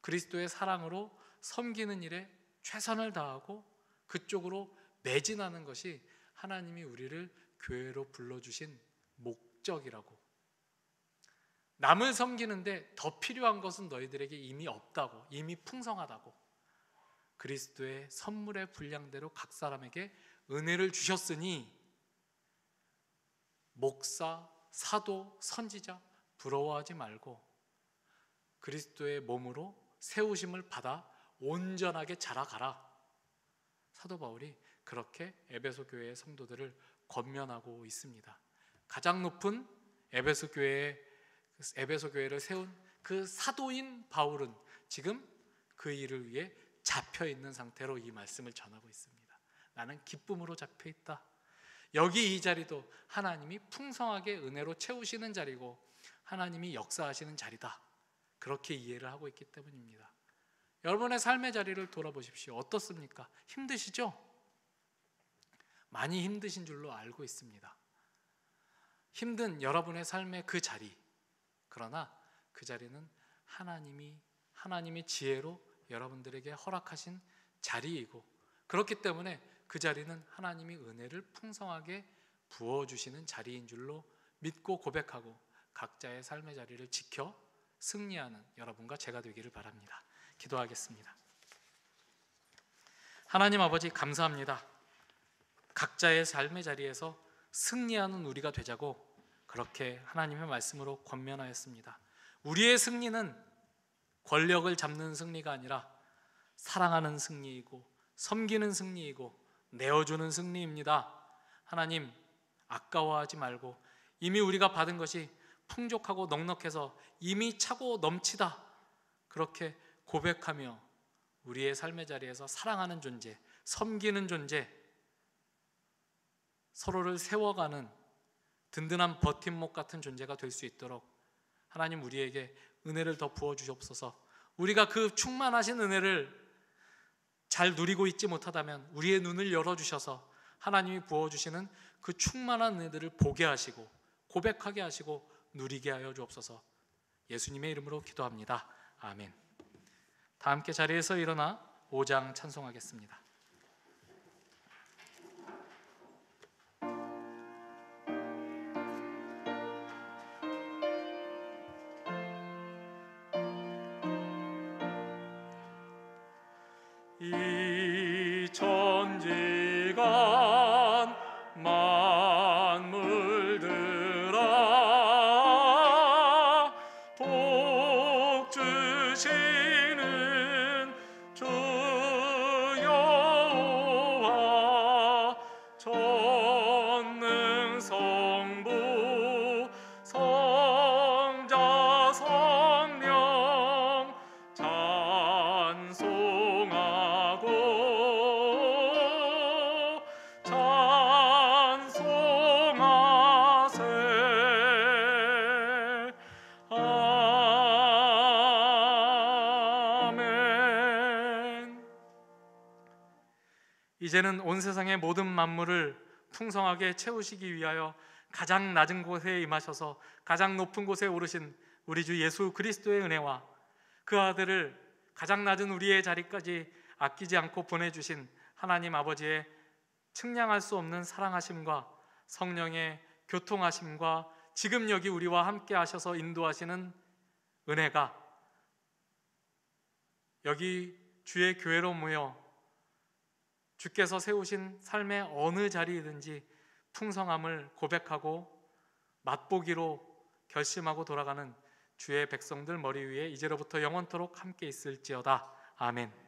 그리스도의 사랑으로 섬기는 일에 최선을 다하고 그쪽으로 매진하는 것이 하나님이 우리를 교회로 불러주신 목적이라고. 남을 섬기는데 더 필요한 것은 너희들에게 이미 없다고, 이미 풍성하다고. 그리스도의 선물의 분량대로 각 사람에게 은혜를 주셨으니 목사, 사도, 선지자 부러워하지 말고 그리스도의 몸으로 세우심을 받아 온전하게 자라가라. 사도 바울이 그렇게 에베소 교회의 성도들을 권면하고 있습니다. 가장 높은 에베소 교회를 세운 그 사도인 바울은 지금 그 일을 위해 잡혀 있는 상태로 이 말씀을 전하고 있습니다. 나는 기쁨으로 잡혀 있다. 여기 이 자리도 하나님이 풍성하게 은혜로 채우시는 자리고 하나님이 역사하시는 자리다. 그렇게 이해를 하고 있기 때문입니다. 여러분의 삶의 자리를 돌아보십시오. 어떻습니까? 힘드시죠? 많이 힘드신 줄로 알고 있습니다. 힘든 여러분의 삶의 그 자리, 그러나 그 자리는 하나님이 지혜로 여러분들에게 허락하신 자리이고, 그렇기 때문에 그 자리는 하나님이 은혜를 풍성하게 부어주시는 자리인 줄로 믿고 고백하고 각자의 삶의 자리를 지켜 승리하는 여러분과 제가 되기를 바랍니다. 기도하겠습니다. 하나님 아버지, 감사합니다. 각자의 삶의 자리에서 승리하는 우리가 되자고 그렇게 하나님의 말씀으로 권면하였습니다. 우리의 승리는 권력을 잡는 승리가 아니라 사랑하는 승리이고 섬기는 승리이고 내어주는 승리입니다. 하나님, 아까워하지 말고 이미 우리가 받은 것이 풍족하고 넉넉해서 이미 차고 넘치다, 그렇게 고백하며 우리의 삶의 자리에서 사랑하는 존재, 섬기는 존재, 서로를 세워가는 든든한 버팀목 같은 존재가 될 수 있도록 하나님 우리에게 은혜를 더 부어주시옵소서. 우리가 그 충만하신 은혜를 잘 누리고 있지 못하다면 우리의 눈을 열어주셔서 하나님이 부어주시는 그 충만한 은혜들을 보게 하시고 고백하게 하시고 누리게 하여 주옵소서. 예수님의 이름으로 기도합니다. 아멘. 다 함께 자리에서 일어나 5장 찬송하겠습니다. 이 천지간 만물들아 복 주시는 주 여호와 전능 성부 성자 성령 찬송하세. 아멘. 이제는 온 세상의 모든 만물을 풍성하게 채우시기 위하여 가장 낮은 곳에 임하셔서 가장 높은 곳에 오르신 우리 주 예수 그리스도의 은혜와 그 아들을 가장 낮은 우리의 자리까지 아끼지 않고 보내주신 하나님 아버지의 측량할 수 없는 사랑하심과 성령의 교통하심과 지금 여기 우리와 함께 하셔서 인도하시는 은혜가 여기 주의 교회로 모여 주께서 세우신 삶의 어느 자리이든지 풍성함을 고백하고 맛보기로 결심하고 돌아가는 주의 백성들 머리 위에 이제로부터 영원토록 함께 있을지어다. 아멘.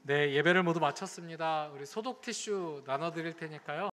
네, 예배를 모두 마쳤습니다. 우리 소독 티슈 나눠 드릴 테니까요.